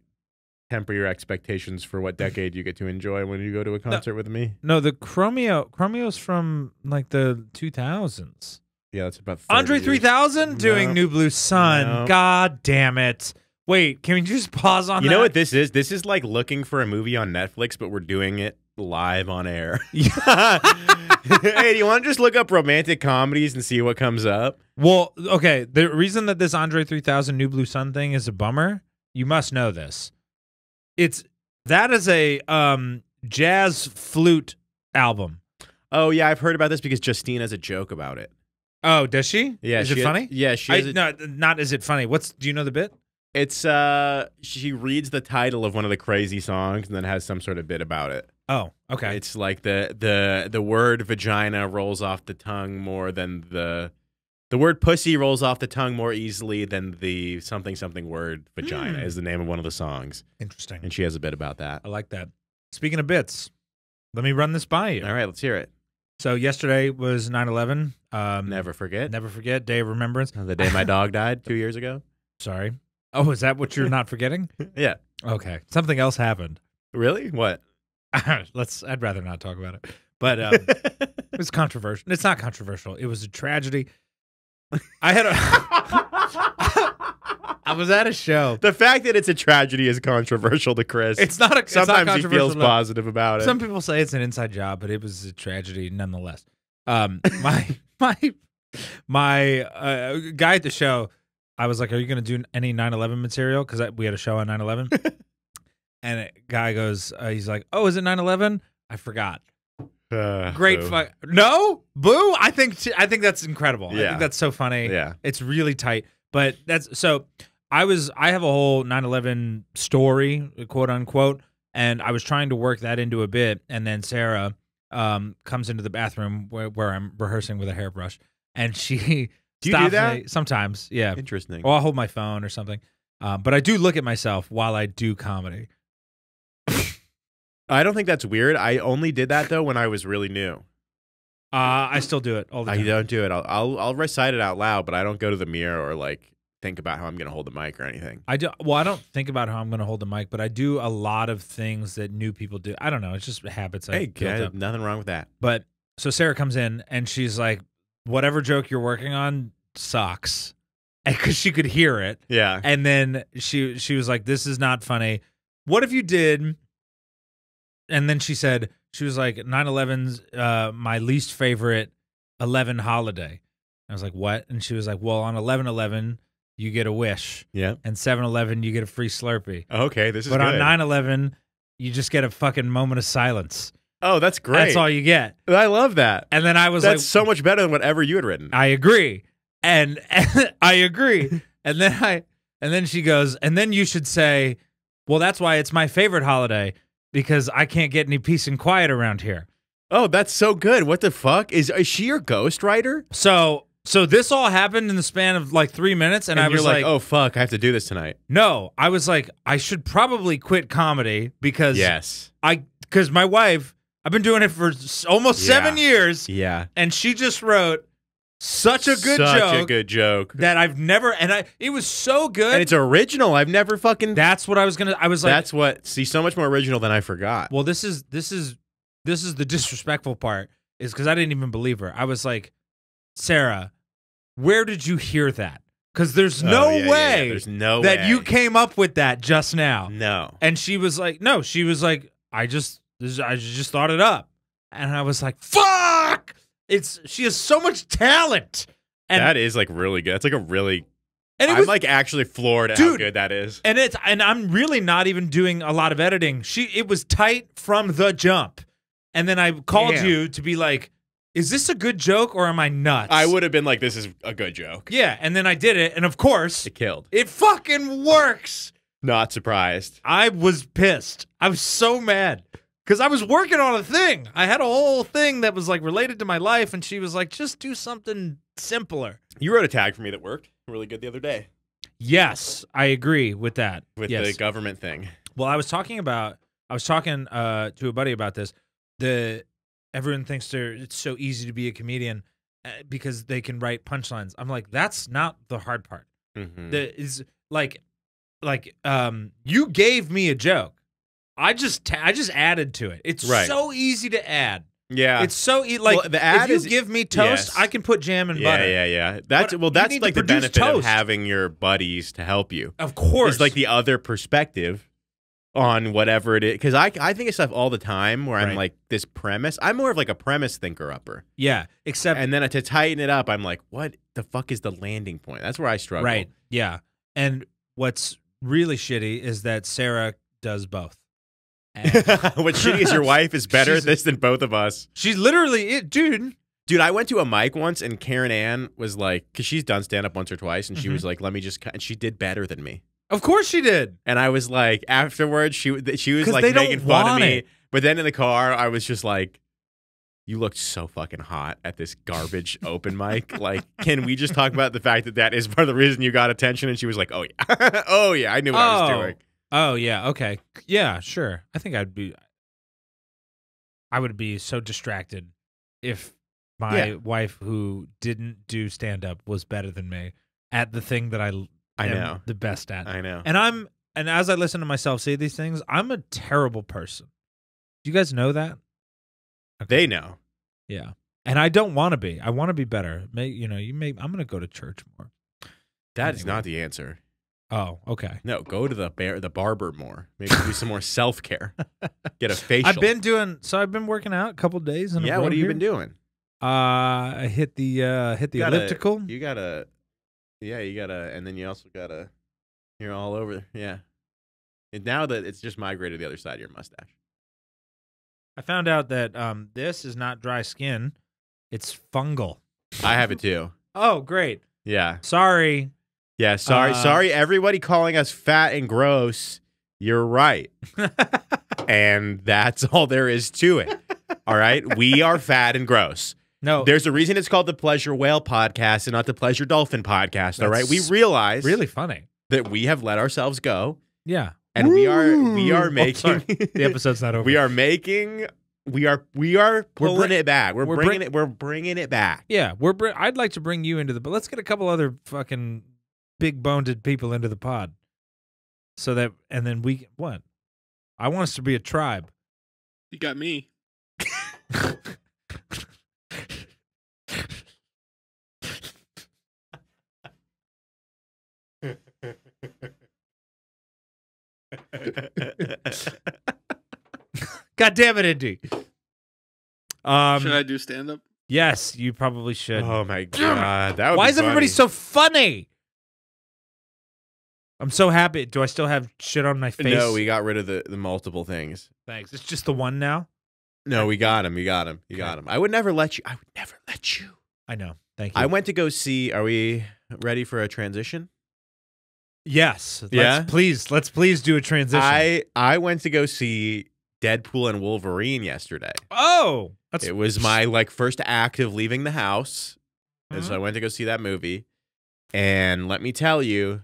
[SPEAKER 1] temper your expectations for what decade you get to enjoy when you go to a concert with me.
[SPEAKER 2] No, the Chromeo's from, like, the 2000s.
[SPEAKER 1] Yeah, that's about 30
[SPEAKER 2] Andre 3000 doing New Blue Sun.
[SPEAKER 1] No.
[SPEAKER 2] God damn it. Wait, can we just pause on that?
[SPEAKER 1] You know what this is? This is like looking for a movie on Netflix, but we're doing it live on air. Hey, do you want to just look up romantic comedies and see what comes up?
[SPEAKER 2] Well, okay, the reason that this Andre 3000 New Blue Sun thing is a bummer, you must know this. That is a jazz flute album.
[SPEAKER 1] Oh, yeah, I've heard about this because Justine has a joke about it.
[SPEAKER 2] Oh, does she?
[SPEAKER 1] Yeah.
[SPEAKER 2] Is it funny?
[SPEAKER 1] Yeah,
[SPEAKER 2] no, not is it funny. Do you know the bit?
[SPEAKER 1] It's she reads the title of one of the crazy songs and then has some sort of bit about it.
[SPEAKER 2] Oh, okay.
[SPEAKER 1] It's like the word vagina rolls off the tongue more than the word pussy rolls off the tongue more easily than the something word vagina is the name of one of the songs.
[SPEAKER 2] Interesting.
[SPEAKER 1] And she has a bit about that.
[SPEAKER 2] I like that. Speaking of bits, let me run this by you.
[SPEAKER 1] All right, let's hear it.
[SPEAKER 2] So yesterday was 9/11.
[SPEAKER 1] Never forget.
[SPEAKER 2] Never forget. Day of Remembrance.
[SPEAKER 1] The day my dog died 2 years ago.
[SPEAKER 2] Sorry. Oh, is that what you're not forgetting?
[SPEAKER 1] Yeah.
[SPEAKER 2] Okay. Something else happened.
[SPEAKER 1] Really? What?
[SPEAKER 2] I'd rather not talk about it. But it was controversial. It's not controversial. It was a tragedy. I had I was at a show.
[SPEAKER 1] The fact that it's a tragedy is controversial to Chris.
[SPEAKER 2] It's not a.
[SPEAKER 1] Sometimes
[SPEAKER 2] it's not
[SPEAKER 1] he feels
[SPEAKER 2] controversial.
[SPEAKER 1] positive about it.
[SPEAKER 2] Some people say it's an inside job, but it was a tragedy nonetheless. My guy at the show, I was like, "Are you going to do any 9/11 material?" Because we had a show on 9/11, and a guy goes, "He's like, oh, is it 9/11? I forgot." Great
[SPEAKER 1] boo.
[SPEAKER 2] fuck. No, boo. I think that's incredible. I
[SPEAKER 1] Yeah.
[SPEAKER 2] think that's so funny.
[SPEAKER 1] Yeah.
[SPEAKER 2] It's really tight. But that's so. I have a whole 9/11 story, quote unquote, and I was trying to work that into a bit, and then Sarah comes into the bathroom where I'm rehearsing with a hairbrush, and she
[SPEAKER 1] Do you do
[SPEAKER 2] stops
[SPEAKER 1] that?
[SPEAKER 2] me sometimes. Yeah.
[SPEAKER 1] Interesting.
[SPEAKER 2] Or I'll hold my phone or something. But I do look at myself while I do comedy.
[SPEAKER 1] I don't think that's weird. I only did that though when I was really new.
[SPEAKER 2] I still do it all the
[SPEAKER 1] I
[SPEAKER 2] time.
[SPEAKER 1] don't do it. I'll recite it out loud, but I don't go to the mirror or like think about how I'm going to hold the mic or anything.
[SPEAKER 2] I do. Well, I don't think about how I'm going to hold the mic, but I do a lot of things that new people do. I don't know. It's just habits.
[SPEAKER 1] Hey,
[SPEAKER 2] built up.
[SPEAKER 1] nothing wrong with that.
[SPEAKER 2] But so Sarah comes in and she's like, "Whatever joke you're working on sucks," because she could hear it.
[SPEAKER 1] Yeah.
[SPEAKER 2] And then she was like, "This is not funny. What if you did?" And then she said, she was like, 9/11's my least favorite 11 holiday. I was like, what? And she was like, well, on 11/11 you get a wish,
[SPEAKER 1] Yeah.
[SPEAKER 2] and 7/11 you get a free Slurpee.
[SPEAKER 1] Okay, this is
[SPEAKER 2] But
[SPEAKER 1] good.
[SPEAKER 2] on 9/11 you just get a fucking moment of silence.
[SPEAKER 1] Oh, that's great.
[SPEAKER 2] That's all you get.
[SPEAKER 1] I love that.
[SPEAKER 2] And then I was
[SPEAKER 1] That's
[SPEAKER 2] like,
[SPEAKER 1] so much better than whatever you had written.
[SPEAKER 2] I agree. And I agree. And then she goes, and then you should say, well, that's why it's my favorite holiday, because I can't get any peace and quiet around here.
[SPEAKER 1] Oh, that's so good. What the fuck? Is she your ghostwriter?
[SPEAKER 2] So this all happened in the span of like 3 minutes, and I was
[SPEAKER 1] you're like, oh fuck, I have to do this tonight.
[SPEAKER 2] no, I was like, I should probably quit comedy because
[SPEAKER 1] Yes.
[SPEAKER 2] because my wife, I've been doing it for almost 7 years,
[SPEAKER 1] Yeah.
[SPEAKER 2] and she just wrote such a good
[SPEAKER 1] Such a good joke.
[SPEAKER 2] that I've never, and it was so good.
[SPEAKER 1] And it's original. I've never fucking.
[SPEAKER 2] That's what I was gonna. I was like,
[SPEAKER 1] That's what. See, so much more original than I forgot.
[SPEAKER 2] well, this is the disrespectful part, is because I didn't even believe her. I was like, Sarah, where did you hear that? Because there's no way
[SPEAKER 1] There's no
[SPEAKER 2] that
[SPEAKER 1] way.
[SPEAKER 2] you came up with that just now.
[SPEAKER 1] No.
[SPEAKER 2] And she was like, no, she was like, I just thought it up. And I was like, fuck! She has so much talent. And
[SPEAKER 1] That is like really good. It's like a really.
[SPEAKER 2] and it
[SPEAKER 1] I'm
[SPEAKER 2] was
[SPEAKER 1] like actually floored at how
[SPEAKER 2] Dude.
[SPEAKER 1] good that is.
[SPEAKER 2] and I'm really not even doing a lot of editing. It was tight from the jump. And then I called
[SPEAKER 1] Damn.
[SPEAKER 2] you to be like, is this a good joke or am I nuts?
[SPEAKER 1] I would have been like, this is a good joke.
[SPEAKER 2] Yeah, and then I did it, and of course,
[SPEAKER 1] It killed.
[SPEAKER 2] it fucking works.
[SPEAKER 1] Not surprised.
[SPEAKER 2] I was pissed. I was so mad because I was working on a thing. I had a whole thing that was like related to my life, and she was like, just do something simpler.
[SPEAKER 1] You wrote a tag for me that worked really good the other day
[SPEAKER 2] Yes, I agree with that.
[SPEAKER 1] with
[SPEAKER 2] Yes.
[SPEAKER 1] the government thing.
[SPEAKER 2] Well, I was talking to a buddy about this. Everyone thinks it's so easy to be a comedian because they can write punchlines. I'm like, that's not the hard part.
[SPEAKER 1] Mm-hmm.
[SPEAKER 2] You gave me a joke. I just added to it. It's
[SPEAKER 1] Right.
[SPEAKER 2] so easy to add.
[SPEAKER 1] Yeah.
[SPEAKER 2] It's so like
[SPEAKER 1] Well, the ad
[SPEAKER 2] if
[SPEAKER 1] is-
[SPEAKER 2] you give me toast,
[SPEAKER 1] yes.
[SPEAKER 2] I can put jam and
[SPEAKER 1] yeah,
[SPEAKER 2] butter.
[SPEAKER 1] yeah. That's
[SPEAKER 2] But
[SPEAKER 1] well.
[SPEAKER 2] you
[SPEAKER 1] That's
[SPEAKER 2] need
[SPEAKER 1] like
[SPEAKER 2] to
[SPEAKER 1] the
[SPEAKER 2] produce
[SPEAKER 1] benefit of
[SPEAKER 2] toast.
[SPEAKER 1] having your buddies to help you.
[SPEAKER 2] Of course.
[SPEAKER 1] It's like the other perspective on whatever it is. Because I think of stuff all the time where I'm
[SPEAKER 2] Right.
[SPEAKER 1] like this premise. I'm more of like a premise thinker upper,
[SPEAKER 2] yeah, except
[SPEAKER 1] and then to tighten it up, I'm like, what the fuck is the landing point? That's where I struggle.
[SPEAKER 2] right. Yeah. And what's really shitty is that Sarah does both. And
[SPEAKER 1] What's shitty is your wife is better at
[SPEAKER 2] She's-
[SPEAKER 1] this than both of us.
[SPEAKER 2] she's literally it, dude.
[SPEAKER 1] Dude, I went to a mic once and Karen Ann was like, because she's done stand up once or twice, and she was like, let me just, and she did better than me.
[SPEAKER 2] Of course she did.
[SPEAKER 1] And I was like, afterwards, she was
[SPEAKER 2] 'Cause
[SPEAKER 1] like
[SPEAKER 2] they don't
[SPEAKER 1] making fun of
[SPEAKER 2] want
[SPEAKER 1] me.
[SPEAKER 2] it.
[SPEAKER 1] But then in the car, I was just like, you looked so fucking hot at this garbage open mic. Like, can we just talk about the fact that is part of the reason you got attention? And she was like, oh yeah, oh yeah, I knew what I was doing.
[SPEAKER 2] Oh yeah, okay. Yeah, sure. I think I would be so distracted if my wife, who didn't do stand up, was better than me at the thing that I am
[SPEAKER 1] know.
[SPEAKER 2] the best at.
[SPEAKER 1] I know.
[SPEAKER 2] And as I listen to myself say these things, I'm a terrible person. Do you guys know that?
[SPEAKER 1] They know.
[SPEAKER 2] Yeah. And I don't want to be. I want to be better. I'm going to go to church more.
[SPEAKER 1] That is not the answer.
[SPEAKER 2] Oh, okay.
[SPEAKER 1] No, go to the barber more. Maybe do some more self-care. Get a facial.
[SPEAKER 2] I've been working out a couple days.
[SPEAKER 1] Yeah, what have you been doing?
[SPEAKER 2] I hit the elliptical.
[SPEAKER 1] You gotta, and then you also gotta, you're all over. Yeah. And now that it's just migrated to the other side of your mustache.
[SPEAKER 2] I found out that this is not dry skin. It's fungal.
[SPEAKER 1] I have it too.
[SPEAKER 2] Oh, great.
[SPEAKER 1] Yeah.
[SPEAKER 2] Sorry.
[SPEAKER 1] Yeah, sorry, everybody calling us fat and gross. You're right. And that's all there is to it. All right? We are fat and gross.
[SPEAKER 2] No.
[SPEAKER 1] There's a reason it's called the Pleasure Whale Podcast and not the Pleasure Dolphin Podcast, all right? We realize
[SPEAKER 2] really funny
[SPEAKER 1] that we have let ourselves go.
[SPEAKER 2] Yeah.
[SPEAKER 1] And we are making
[SPEAKER 2] the episode's not over.
[SPEAKER 1] We are pulling it back. We're bringing it back.
[SPEAKER 2] Yeah, I'd like to bring you into but let's get a couple other fucking big-boned people into the pod. So that and then what? I want us to be a tribe.
[SPEAKER 4] You got me.
[SPEAKER 2] God damn it, Indy.
[SPEAKER 4] Should I do stand-up?
[SPEAKER 2] Yes, you probably should.
[SPEAKER 1] Oh my god, that would
[SPEAKER 2] Why
[SPEAKER 1] be
[SPEAKER 2] is everybody
[SPEAKER 1] funny.
[SPEAKER 2] so funny? I'm so happy. Do I still have shit on my face?
[SPEAKER 1] No, we got rid of the multiple things.
[SPEAKER 2] Thanks. It's just the one now.
[SPEAKER 1] No, we got him. You got him. I would never let you.
[SPEAKER 2] I know. Thank you.
[SPEAKER 1] I went to go see. Are we ready for a transition?
[SPEAKER 2] Yes.
[SPEAKER 1] Yeah?
[SPEAKER 2] Let's please do a transition.
[SPEAKER 1] I went to go see Deadpool and Wolverine yesterday.
[SPEAKER 2] Oh,
[SPEAKER 1] it was my first act of leaving the house, and so I went to go see that movie. And let me tell you,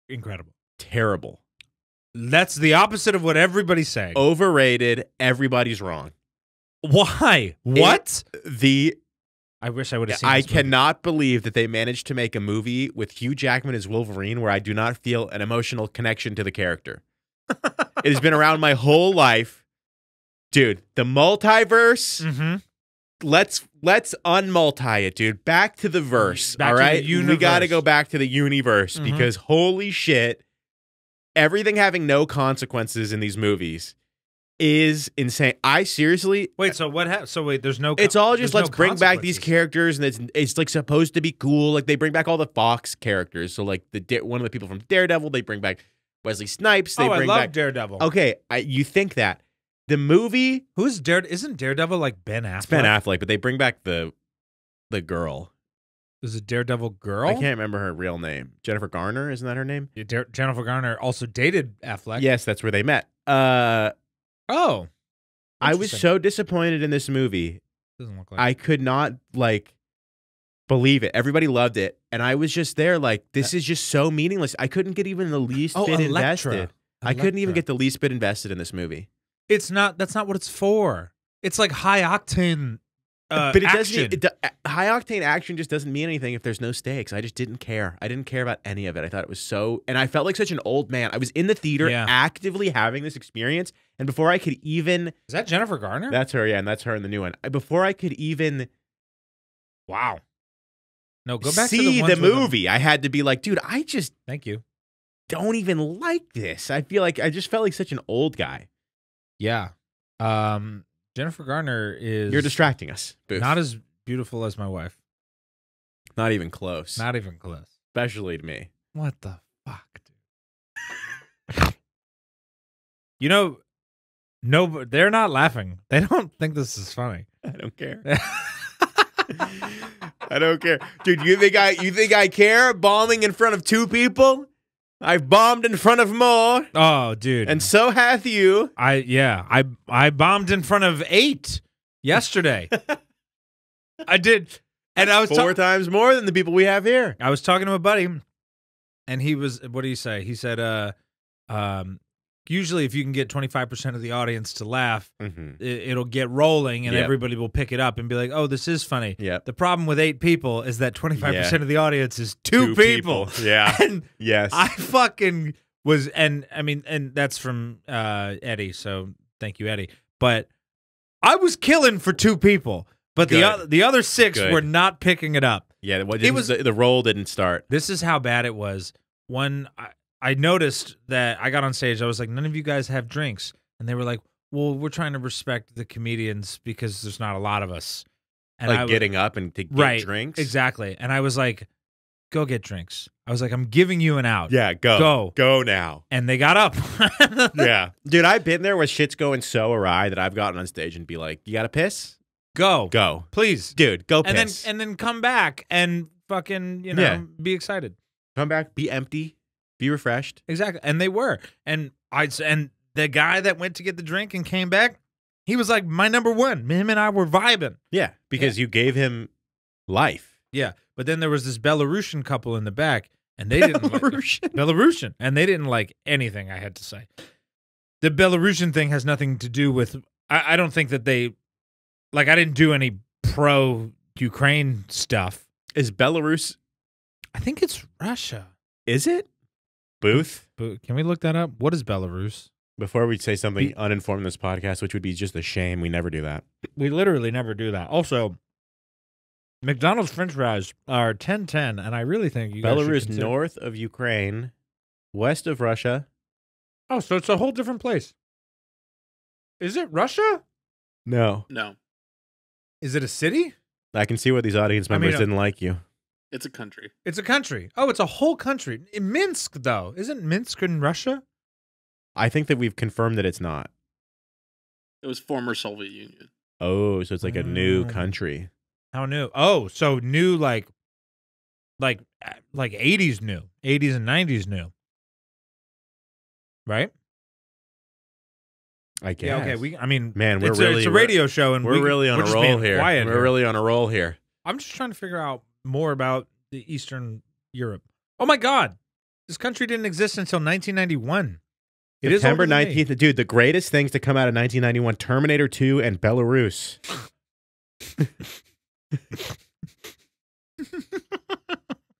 [SPEAKER 2] incredible,
[SPEAKER 1] terrible.
[SPEAKER 2] That's the opposite of what everybody's saying.
[SPEAKER 1] Overrated. Everybody's wrong.
[SPEAKER 2] Why? What?
[SPEAKER 1] I
[SPEAKER 2] wish I would have seen.
[SPEAKER 1] I cannot believe that they managed to make a movie with Hugh Jackman as Wolverine where I do not feel an emotional connection to the character. It has been around my whole life. Dude, the multiverse.
[SPEAKER 2] Mm-hmm.
[SPEAKER 1] Let's unmulti it, dude. Back to the verse.
[SPEAKER 2] Back
[SPEAKER 1] all
[SPEAKER 2] to
[SPEAKER 1] right?
[SPEAKER 2] the universe.
[SPEAKER 1] We got to go back to the universe because holy shit, everything having no consequences in these movies is insane. I seriously
[SPEAKER 2] wait. So what happened? So wait, there's no.
[SPEAKER 1] It's all just let's
[SPEAKER 2] no
[SPEAKER 1] bring back these characters, and it's like supposed to be cool. Like they bring back all the Fox characters. So like one of the people from Daredevil, they bring back Wesley Snipes. They bring
[SPEAKER 2] I love
[SPEAKER 1] back
[SPEAKER 2] Daredevil.
[SPEAKER 1] Okay, you think that the movie
[SPEAKER 2] isn't Daredevil like Ben Affleck?
[SPEAKER 1] It's Ben Affleck, but they bring back the girl.
[SPEAKER 2] Is it Daredevil girl?
[SPEAKER 1] I can't remember her real name. Jennifer Garner, isn't that her name?
[SPEAKER 2] Yeah, Jennifer Garner also dated Affleck.
[SPEAKER 1] Yes, that's where they met.
[SPEAKER 2] Oh.
[SPEAKER 1] I was so disappointed in this movie.
[SPEAKER 2] Doesn't look like
[SPEAKER 1] I could not believe it. Everybody loved it, and I was just there this is just so meaningless. I couldn't get even the least bit invested. I couldn't even get the least bit invested in this movie.
[SPEAKER 2] That's not what it's for. It's like high octane
[SPEAKER 1] but it
[SPEAKER 2] action.
[SPEAKER 1] doesn't. High octane action just doesn't mean anything if there's no stakes. I just didn't care. I didn't care about any of it. I thought it was so, and I felt like such an old man. I was in the theater actively having this experience, and before I could even,
[SPEAKER 2] is that Jennifer Garner?
[SPEAKER 1] That's her, yeah, and that's her in the new one. Before I could even,
[SPEAKER 2] wow, no, go back
[SPEAKER 1] see
[SPEAKER 2] to the
[SPEAKER 1] movie. I had to be like, dude, I just
[SPEAKER 2] thank you.
[SPEAKER 1] Don't even like this. I feel like I just felt like such an old guy.
[SPEAKER 2] Yeah. Jennifer Garner is.
[SPEAKER 1] You're distracting us. Boof.
[SPEAKER 2] Not as beautiful as my wife.
[SPEAKER 1] Not even close.
[SPEAKER 2] Not even close.
[SPEAKER 1] Especially to me.
[SPEAKER 2] What the fuck, dude? No, they're not laughing. They don't think this is funny.
[SPEAKER 1] I don't care. I don't care. Dude, you think I care? Bombing in front of 2 people? I've bombed in front of more.
[SPEAKER 2] Oh, dude.
[SPEAKER 1] And so hath you.
[SPEAKER 2] I bombed in front of 8 yesterday. I did. And I was
[SPEAKER 1] 4 times more than the people we have here.
[SPEAKER 2] I was talking to a buddy, and he was, what did he say? He said, usually if you can get 25% of the audience to laugh, it'll get rolling and everybody will pick it up and be like, oh, this is funny.
[SPEAKER 1] Yep.
[SPEAKER 2] The problem with 8 people is that 25% of the audience is 2 people.
[SPEAKER 1] Yeah.
[SPEAKER 2] And
[SPEAKER 1] yes.
[SPEAKER 2] I fucking was, and I mean, and that's from Eddie, so thank you, Eddie. But I was killing for 2 people. But the other 6
[SPEAKER 1] Good.
[SPEAKER 2] were not picking it up.
[SPEAKER 1] Yeah, the roll didn't start.
[SPEAKER 2] This is how bad it was. When I noticed that I got on stage, I was like, none of you guys have drinks. And they were like, well, we're trying to respect the comedians because there's not a lot of us. And
[SPEAKER 1] like getting up and to get drinks?
[SPEAKER 2] Exactly. And I was like, go get drinks. I was like, I'm giving you an out.
[SPEAKER 1] Yeah, go. Go now.
[SPEAKER 2] And they got up.
[SPEAKER 1] Yeah. Dude, I've been there where shit's going so awry that I've gotten on stage and be like, you got to piss?
[SPEAKER 2] Go.
[SPEAKER 1] Go.
[SPEAKER 2] Please.
[SPEAKER 1] Dude, go piss.
[SPEAKER 2] And then come back and fucking, be excited.
[SPEAKER 1] Come back, be empty, be refreshed.
[SPEAKER 2] Exactly. And they were. And the guy that went to get the drink and came back, he was like my number one. Him and I were vibing.
[SPEAKER 1] Yeah, because you gave him life.
[SPEAKER 2] Yeah. But then there was this Belarusian couple in the back, and they didn't like it. Belarusian. And they didn't like anything I had to say. The Belarusian thing has nothing to do with I don't think that they I didn't do any pro-Ukraine stuff.
[SPEAKER 1] Is Belarus?
[SPEAKER 2] I think it's Russia.
[SPEAKER 1] Is it? Booth?
[SPEAKER 2] Can we look that up? What is Belarus?
[SPEAKER 1] Before we say something uninformed in this podcast, which would be just a shame, we never do that.
[SPEAKER 2] We literally never do that. Also, McDonald's French fries are 10-10, and I really think you guys should
[SPEAKER 1] Belarus,
[SPEAKER 2] consider.
[SPEAKER 1] north of Ukraine, west of Russia.
[SPEAKER 2] Oh, so it's a whole different place. Is it Russia?
[SPEAKER 1] No.
[SPEAKER 4] No.
[SPEAKER 2] Is it a city?
[SPEAKER 1] I can see why these audience members didn't like you.
[SPEAKER 4] It's a country.
[SPEAKER 2] It's a country. Oh, it's a whole country. In Minsk, though. Isn't Minsk in Russia?
[SPEAKER 1] I think that we've confirmed that it's not.
[SPEAKER 4] It was former Soviet Union.
[SPEAKER 1] Oh, so it's like a new country.
[SPEAKER 2] How new? Oh, so new like 80s new. 80s and 90s new. Right?
[SPEAKER 1] I guess.
[SPEAKER 2] Yeah, okay.
[SPEAKER 1] Man,
[SPEAKER 2] it's a radio show, and
[SPEAKER 1] we're really on a roll here.
[SPEAKER 2] We're
[SPEAKER 1] really on a roll here.
[SPEAKER 2] I'm just trying to figure out more about the Eastern Europe. Oh my God, this country didn't exist until 1991. It
[SPEAKER 1] September
[SPEAKER 2] is
[SPEAKER 1] 19th. Dude, the greatest things to come out of 1991: Terminator 2 and Belarus.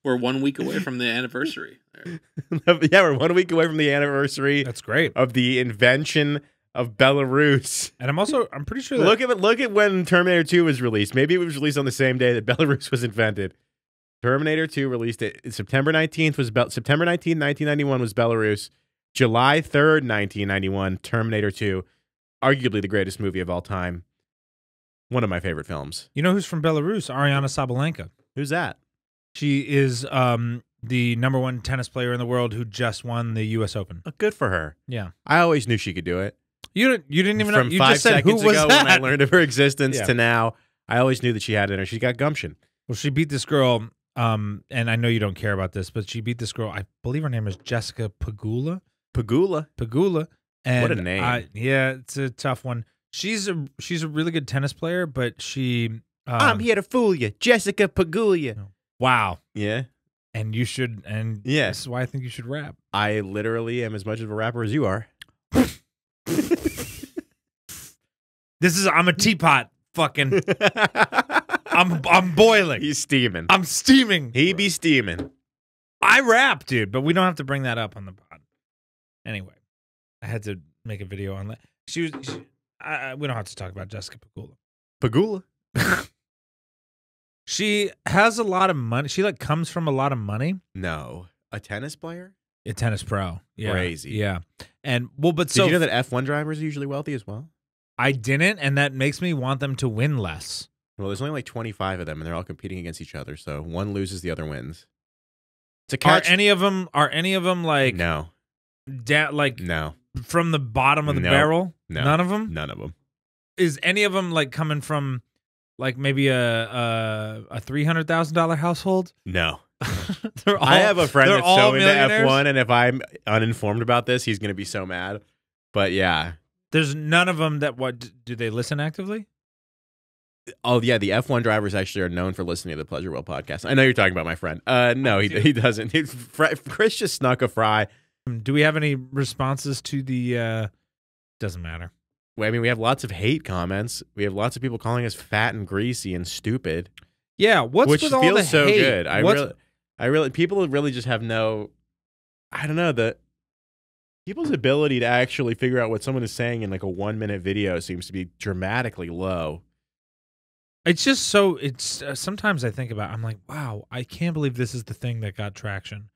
[SPEAKER 4] We're 1 week away from the anniversary.
[SPEAKER 1] Yeah, we're 1 week away from the anniversary.
[SPEAKER 2] That's great.
[SPEAKER 1] Of the invention of Belarus.
[SPEAKER 2] And I'm pretty sure that
[SPEAKER 1] look at when Terminator 2 was released. Maybe it was released on the same day that Belarus was invented. Terminator 2 released it September 19th, 1991 was Belarus. July 3rd, 1991, Terminator 2, arguably the greatest movie of all time. One of my favorite films.
[SPEAKER 2] You know who's from Belarus? Ariana Sabalenka.
[SPEAKER 1] Who's that?
[SPEAKER 2] She is the #1 tennis player in the world who just won the U.S. Open.
[SPEAKER 1] Oh, good for her.
[SPEAKER 2] Yeah.
[SPEAKER 1] I always knew she could do it.
[SPEAKER 2] You didn't even know.
[SPEAKER 1] From
[SPEAKER 2] You
[SPEAKER 1] 5
[SPEAKER 2] just said, who
[SPEAKER 1] seconds
[SPEAKER 2] was
[SPEAKER 1] ago
[SPEAKER 2] that?
[SPEAKER 1] when I learned of her existence to now, I always knew that she had it in her. She's got gumption.
[SPEAKER 2] Well, she beat this girl, and I know you don't care about this, but she beat this girl. I believe her name is Jessica Pegula.
[SPEAKER 1] Pegula.
[SPEAKER 2] And
[SPEAKER 1] what a name.
[SPEAKER 2] Yeah, it's a tough one. She's a really good tennis player, but she.
[SPEAKER 1] I'm here to fool you, Jessica Pegula.
[SPEAKER 2] Wow.
[SPEAKER 1] Yeah.
[SPEAKER 2] And you should, and
[SPEAKER 1] yeah.
[SPEAKER 2] This is why I think you should rap.
[SPEAKER 1] I literally am as much of a rapper as you are.
[SPEAKER 2] I'm a teapot. Fucking. I'm boiling.
[SPEAKER 1] He's steaming.
[SPEAKER 2] I'm steaming.
[SPEAKER 1] He be steaming.
[SPEAKER 2] I rap, dude, but we don't have to bring that up on the pod. Anyway, I had to make a video on that. We don't have to talk about Jessica Pegula.
[SPEAKER 1] Pegula?
[SPEAKER 2] She has a lot of money. She comes from a lot of money.
[SPEAKER 1] No. A tennis player?
[SPEAKER 2] A tennis pro. Yeah.
[SPEAKER 1] Crazy.
[SPEAKER 2] Yeah. And but
[SPEAKER 1] Did you know that F1 drivers are usually wealthy as well?
[SPEAKER 2] I didn't, and that makes me want them to win less.
[SPEAKER 1] Well, there's only 25 of them, and they're all competing against each other. So one loses, the other wins. It's a catch.
[SPEAKER 2] Are any of them like
[SPEAKER 1] no,
[SPEAKER 2] no, from the bottom of the barrel?
[SPEAKER 1] No,
[SPEAKER 2] none of them.
[SPEAKER 1] None of them.
[SPEAKER 2] Is any of them coming from maybe a $300,000 household?
[SPEAKER 1] No.
[SPEAKER 2] I
[SPEAKER 1] have a friend that's so into
[SPEAKER 2] millionaires?
[SPEAKER 1] F1, and if I'm uninformed about this, he's going to be so mad. But yeah.
[SPEAKER 2] There's none of them that do they listen actively?
[SPEAKER 1] Oh, yeah, the F1 drivers actually are known for listening to the Pleasure Well podcast. I know you're talking about my friend. No, he doesn't. Chris just snuck a fry.
[SPEAKER 2] Do we have any responses to the doesn't matter.
[SPEAKER 1] I mean, we have lots of hate comments. We have lots of people calling us fat and greasy and stupid.
[SPEAKER 2] Yeah,
[SPEAKER 1] which
[SPEAKER 2] with all
[SPEAKER 1] feels
[SPEAKER 2] the
[SPEAKER 1] so
[SPEAKER 2] hate?
[SPEAKER 1] good. People really just have no, I don't know, people's ability to actually figure out what someone is saying in a 1-minute video seems to be dramatically low.
[SPEAKER 2] It's just so. It's sometimes I think about. I'm like, wow, I can't believe this is the thing that got traction.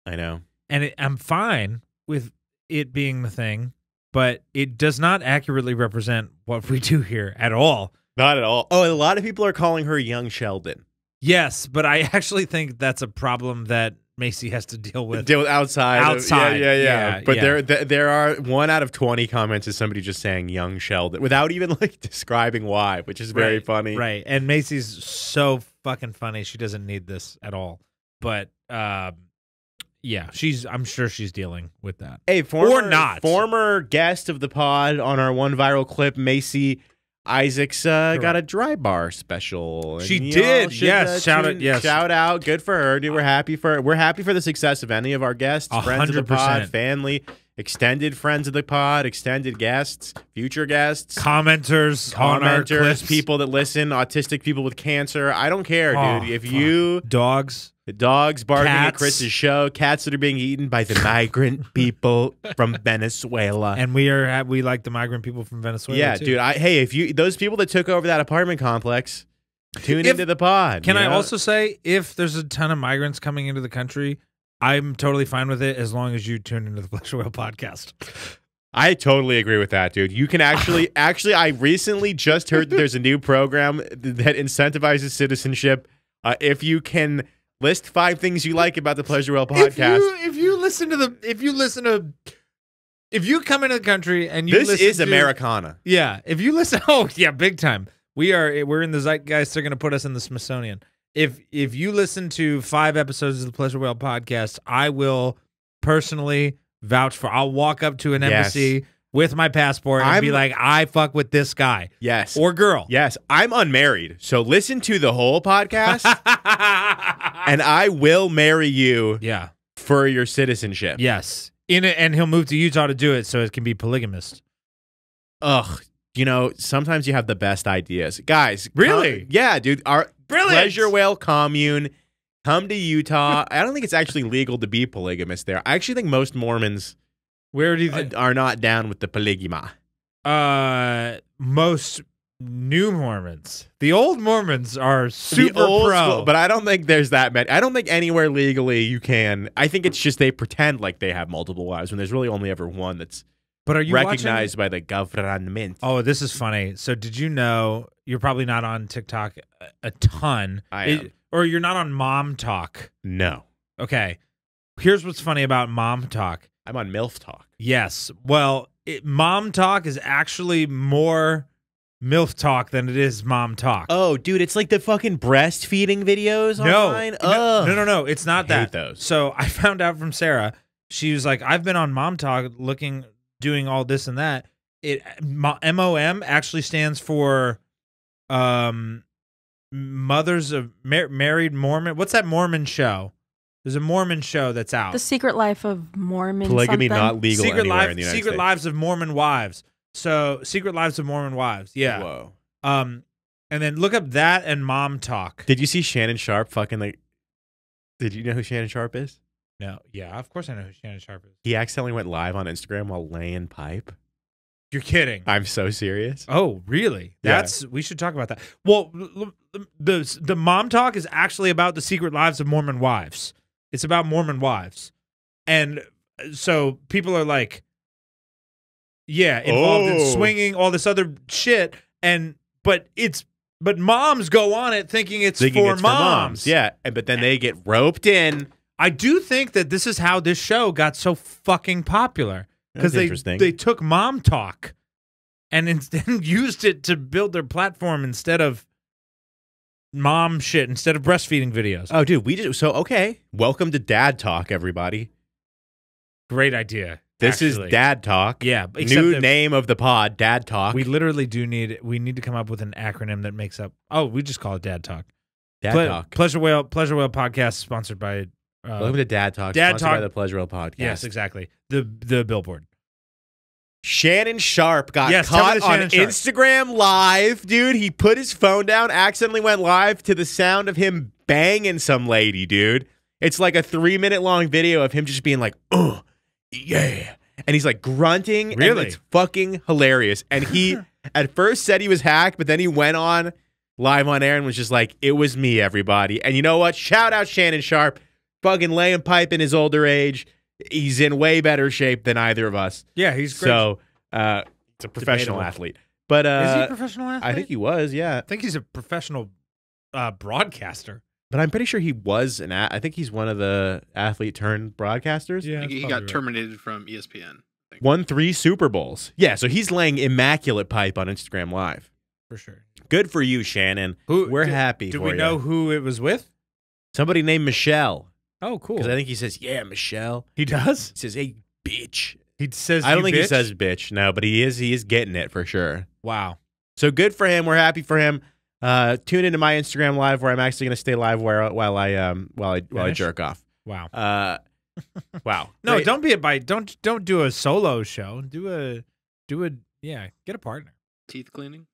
[SPEAKER 1] I know,
[SPEAKER 2] and I'm fine with it being the thing, but it does not accurately represent what we do here at all.
[SPEAKER 1] Not at all. Oh, a lot of people are calling her Young Sheldon.
[SPEAKER 2] Yes, but I actually think that's a problem that Macy has to deal with.
[SPEAKER 1] Deal with outside.
[SPEAKER 2] Yeah.
[SPEAKER 1] But there are 1 out of 20 comments is somebody just saying Young Sheldon without even like describing why, which is very funny.
[SPEAKER 2] Right. And Macy's so fucking funny. She doesn't need this at all. But yeah, I'm sure she's dealing with that.
[SPEAKER 1] Hey, former guest of the pod on our one viral clip, Macy Isaacs got a dry bar special.
[SPEAKER 2] She did. Yes. Shout
[SPEAKER 1] out. Good for her, dude. We're happy for the success of any of our guests,
[SPEAKER 2] 100%.
[SPEAKER 1] Friends of the pod, family, extended friends of the pod, extended guests, future guests,
[SPEAKER 2] commenters on our clips,
[SPEAKER 1] people that listen, autistic people with cancer. I don't care, dude. If you
[SPEAKER 2] dogs
[SPEAKER 1] barking at
[SPEAKER 2] cats.
[SPEAKER 1] Chris's show, cats that are being eaten by the migrant people from Venezuela,
[SPEAKER 2] and we like the migrant people from Venezuela.
[SPEAKER 1] Yeah,
[SPEAKER 2] too.
[SPEAKER 1] dude. If you those people that took over that apartment complex, tune into the pod.
[SPEAKER 2] Can I also say, if there's a ton of migrants coming into the country, I'm totally fine with it as long as you tune into the Pleasure Whale podcast.
[SPEAKER 1] I totally agree with that, dude. You can actually, I recently just heard that there's a new program that incentivizes citizenship. If you can list 5 things you like about the Pleasure Whale podcast.
[SPEAKER 2] If you come into the country and you
[SPEAKER 1] this is Americana.
[SPEAKER 2] Yeah. If you listen, big time. We're in the zeitgeist. They're going to put us in the Smithsonian. If you listen to 5 episodes of the Pleasure Whale podcast, I will personally vouch for. I'll walk up to an embassy with my passport and be like, I fuck with this guy.
[SPEAKER 1] Yes.
[SPEAKER 2] Or girl.
[SPEAKER 1] Yes. I'm unmarried. So listen to the whole podcast and I will marry you for your citizenship.
[SPEAKER 2] Yes. And he'll move to Utah to do it so it can be polygamist.
[SPEAKER 1] Ugh. Sometimes you have the best ideas. Guys.
[SPEAKER 2] Really?
[SPEAKER 1] Yeah, dude. Our
[SPEAKER 2] Brilliant.
[SPEAKER 1] Pleasure Whale commune. Come to Utah. I don't think it's actually legal to be polygamous there. I actually think most Mormons
[SPEAKER 2] Where do you think
[SPEAKER 1] are not down with the polygamy.
[SPEAKER 2] Most new Mormons. The old Mormons are super pro.
[SPEAKER 1] School, but I don't think there's that many. I don't think anywhere legally you can. I think it's just they pretend like they have multiple wives when there's really only ever one that's recognized by the government.
[SPEAKER 2] Oh, this is funny. So did you know, you're probably not on TikTok a ton.
[SPEAKER 1] I am.
[SPEAKER 2] Or you're not on Mom Talk.
[SPEAKER 1] No.
[SPEAKER 2] Okay. Here's what's funny about Mom Talk.
[SPEAKER 1] I'm on MILF Talk.
[SPEAKER 2] Yes. Well, Mom Talk is actually more MILF Talk than it is Mom Talk.
[SPEAKER 1] Oh, dude, it's like the fucking breastfeeding videos online?
[SPEAKER 2] No. It's not that.
[SPEAKER 1] Hate those.
[SPEAKER 2] So I found out from Sarah. She was like, I've been on Mom Talk doing all this and that. MOM actually stands for Mothers of Married Mormon. What's that Mormon show? There's a Mormon show that's out.
[SPEAKER 3] The Secret Life of Mormon.
[SPEAKER 1] Polygamy
[SPEAKER 3] something.
[SPEAKER 1] not legal anywhere in the United States.
[SPEAKER 2] Secret Lives of Mormon Wives. So Secret Lives of Mormon Wives. Yeah.
[SPEAKER 1] Whoa.
[SPEAKER 2] And then look up that and Mom Talk.
[SPEAKER 1] Did you see Shannon Sharp fucking like? Did you know who Shannon Sharp is?
[SPEAKER 2] No. Yeah, of course I know who Shannon Sharp is.
[SPEAKER 1] He accidentally went live on Instagram while laying pipe.
[SPEAKER 2] You're kidding.
[SPEAKER 1] I'm so serious.
[SPEAKER 2] Oh, really? We should talk about that. Well, the Mom Talk is actually about the Secret Lives of Mormon Wives. It's about Mormon wives. And so people are like, involved in swinging, all this other shit. But moms go on it thinking it's for moms.
[SPEAKER 1] Yeah, but then they get roped in.
[SPEAKER 2] I do think that this is how this show got so fucking popular. Because they took Mom Talk and used it to build their platform instead of mom shit, instead of breastfeeding videos.
[SPEAKER 1] Oh, dude, okay. Welcome to Dad Talk, everybody.
[SPEAKER 2] Great idea.
[SPEAKER 1] This is Dad Talk.
[SPEAKER 2] Yeah.
[SPEAKER 1] New name of the pod, Dad Talk.
[SPEAKER 2] We literally need to come up with an acronym that makes up. Oh, we just call it Dad Talk.
[SPEAKER 1] Dad Talk.
[SPEAKER 2] Pleasure Whale podcast sponsored by.
[SPEAKER 1] Welcome to Dad Talk.
[SPEAKER 2] Dad
[SPEAKER 1] sponsored
[SPEAKER 2] Talk
[SPEAKER 1] by the Pleasure Whale podcast.
[SPEAKER 2] Yes, exactly. The billboard.
[SPEAKER 1] Shannon Sharp got caught on Instagram Live, dude. He put his phone down, accidentally went live to the sound of him banging some lady, dude. It's like a 3-minute long video of him just being like, oh, yeah. And he's like grunting.
[SPEAKER 2] Really?
[SPEAKER 1] And it's fucking hilarious. And he at first said he was hacked, but then he went on live on air and was just like, it was me, everybody. And you know what? Shout out Shannon Sharp, fucking laying pipe in his older age. He's in way better shape than either of us.
[SPEAKER 2] Yeah, he's great.
[SPEAKER 1] So it's a professional athlete. But
[SPEAKER 2] is he a professional athlete?
[SPEAKER 1] I think he was, yeah.
[SPEAKER 2] I think he's a professional broadcaster.
[SPEAKER 1] But I'm pretty sure he was I think he's one of the athlete turned broadcasters.
[SPEAKER 2] Yeah,
[SPEAKER 4] He got terminated from ESPN.
[SPEAKER 1] Won 3 Super Bowls. Yeah, so he's laying immaculate pipe on Instagram Live.
[SPEAKER 2] For sure.
[SPEAKER 1] Good for you, Shannon. We're happy for you.
[SPEAKER 2] Do we know who it was with?
[SPEAKER 1] Somebody named Michelle.
[SPEAKER 2] Oh, cool.
[SPEAKER 1] Because I think he says, yeah, Michelle.
[SPEAKER 2] He does?
[SPEAKER 1] He says, hey, bitch.
[SPEAKER 2] He says,
[SPEAKER 1] I don't think
[SPEAKER 2] bitch?
[SPEAKER 1] he says bitch, no, but he is getting it for sure.
[SPEAKER 2] Wow.
[SPEAKER 1] So good for him. We're happy for him. Tune into my Instagram Live where I'm actually going to stay live while I jerk off.
[SPEAKER 2] Wow.
[SPEAKER 1] Wow.
[SPEAKER 2] No,
[SPEAKER 1] Great.
[SPEAKER 2] don't do a solo show. Do a get a partner.
[SPEAKER 4] Teeth cleaning.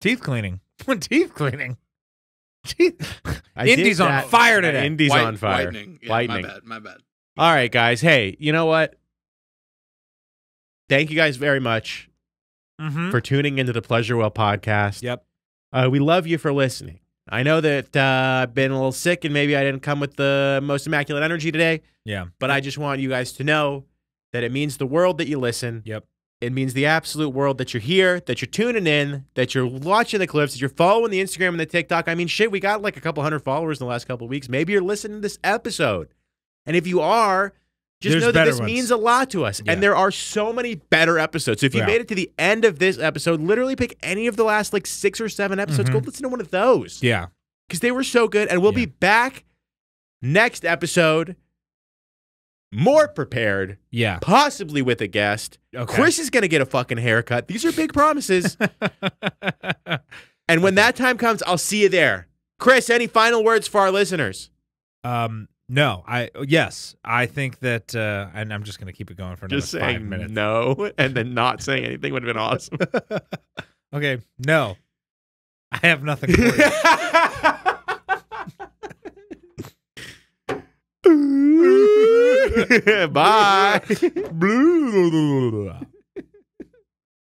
[SPEAKER 2] Teeth cleaning. Teeth cleaning. Teeth.
[SPEAKER 1] I
[SPEAKER 2] Indy's
[SPEAKER 1] did
[SPEAKER 2] on
[SPEAKER 1] that.
[SPEAKER 2] fire today.
[SPEAKER 1] Indy's on fire.
[SPEAKER 4] Lightning. Yeah,
[SPEAKER 1] Lightning.
[SPEAKER 4] My bad.
[SPEAKER 1] All right, guys. Hey, you know what? Thank you guys very much for tuning into the Pleasure Well podcast.
[SPEAKER 2] Yep.
[SPEAKER 1] We love you for listening. I know that I've been a little sick and maybe I didn't come with the most immaculate energy today.
[SPEAKER 2] Yeah.
[SPEAKER 1] But I just want you guys to know that it means the world that you listen.
[SPEAKER 2] Yep.
[SPEAKER 1] It means the absolute world that you're here, that you're tuning in, that you're watching the clips, that you're following the Instagram and the TikTok. I mean, shit, we got like a couple hundred followers in the last couple of weeks. Maybe you're listening to this episode. And if you are, just know that this means a lot to us.
[SPEAKER 2] Yeah.
[SPEAKER 1] And there are so many better episodes. So if you made it to the end of this episode, literally pick any of the last like 6 or 7 episodes. Go listen to one of those.
[SPEAKER 2] Yeah.
[SPEAKER 1] Because they were so good. And we'll be back next episode more prepared.
[SPEAKER 2] Yeah.
[SPEAKER 1] Possibly with a guest.
[SPEAKER 2] Okay.
[SPEAKER 1] Chris is going to get a fucking haircut. These are big promises. And when that time comes, I'll see you there. Chris, any final words for our listeners?
[SPEAKER 2] No, I think that, and I'm just going to keep it going for another
[SPEAKER 1] Just
[SPEAKER 2] 5
[SPEAKER 1] saying
[SPEAKER 2] minutes.
[SPEAKER 1] no and then not saying anything would have been awesome.
[SPEAKER 2] Okay, no, I have nothing for you.
[SPEAKER 1] Bye.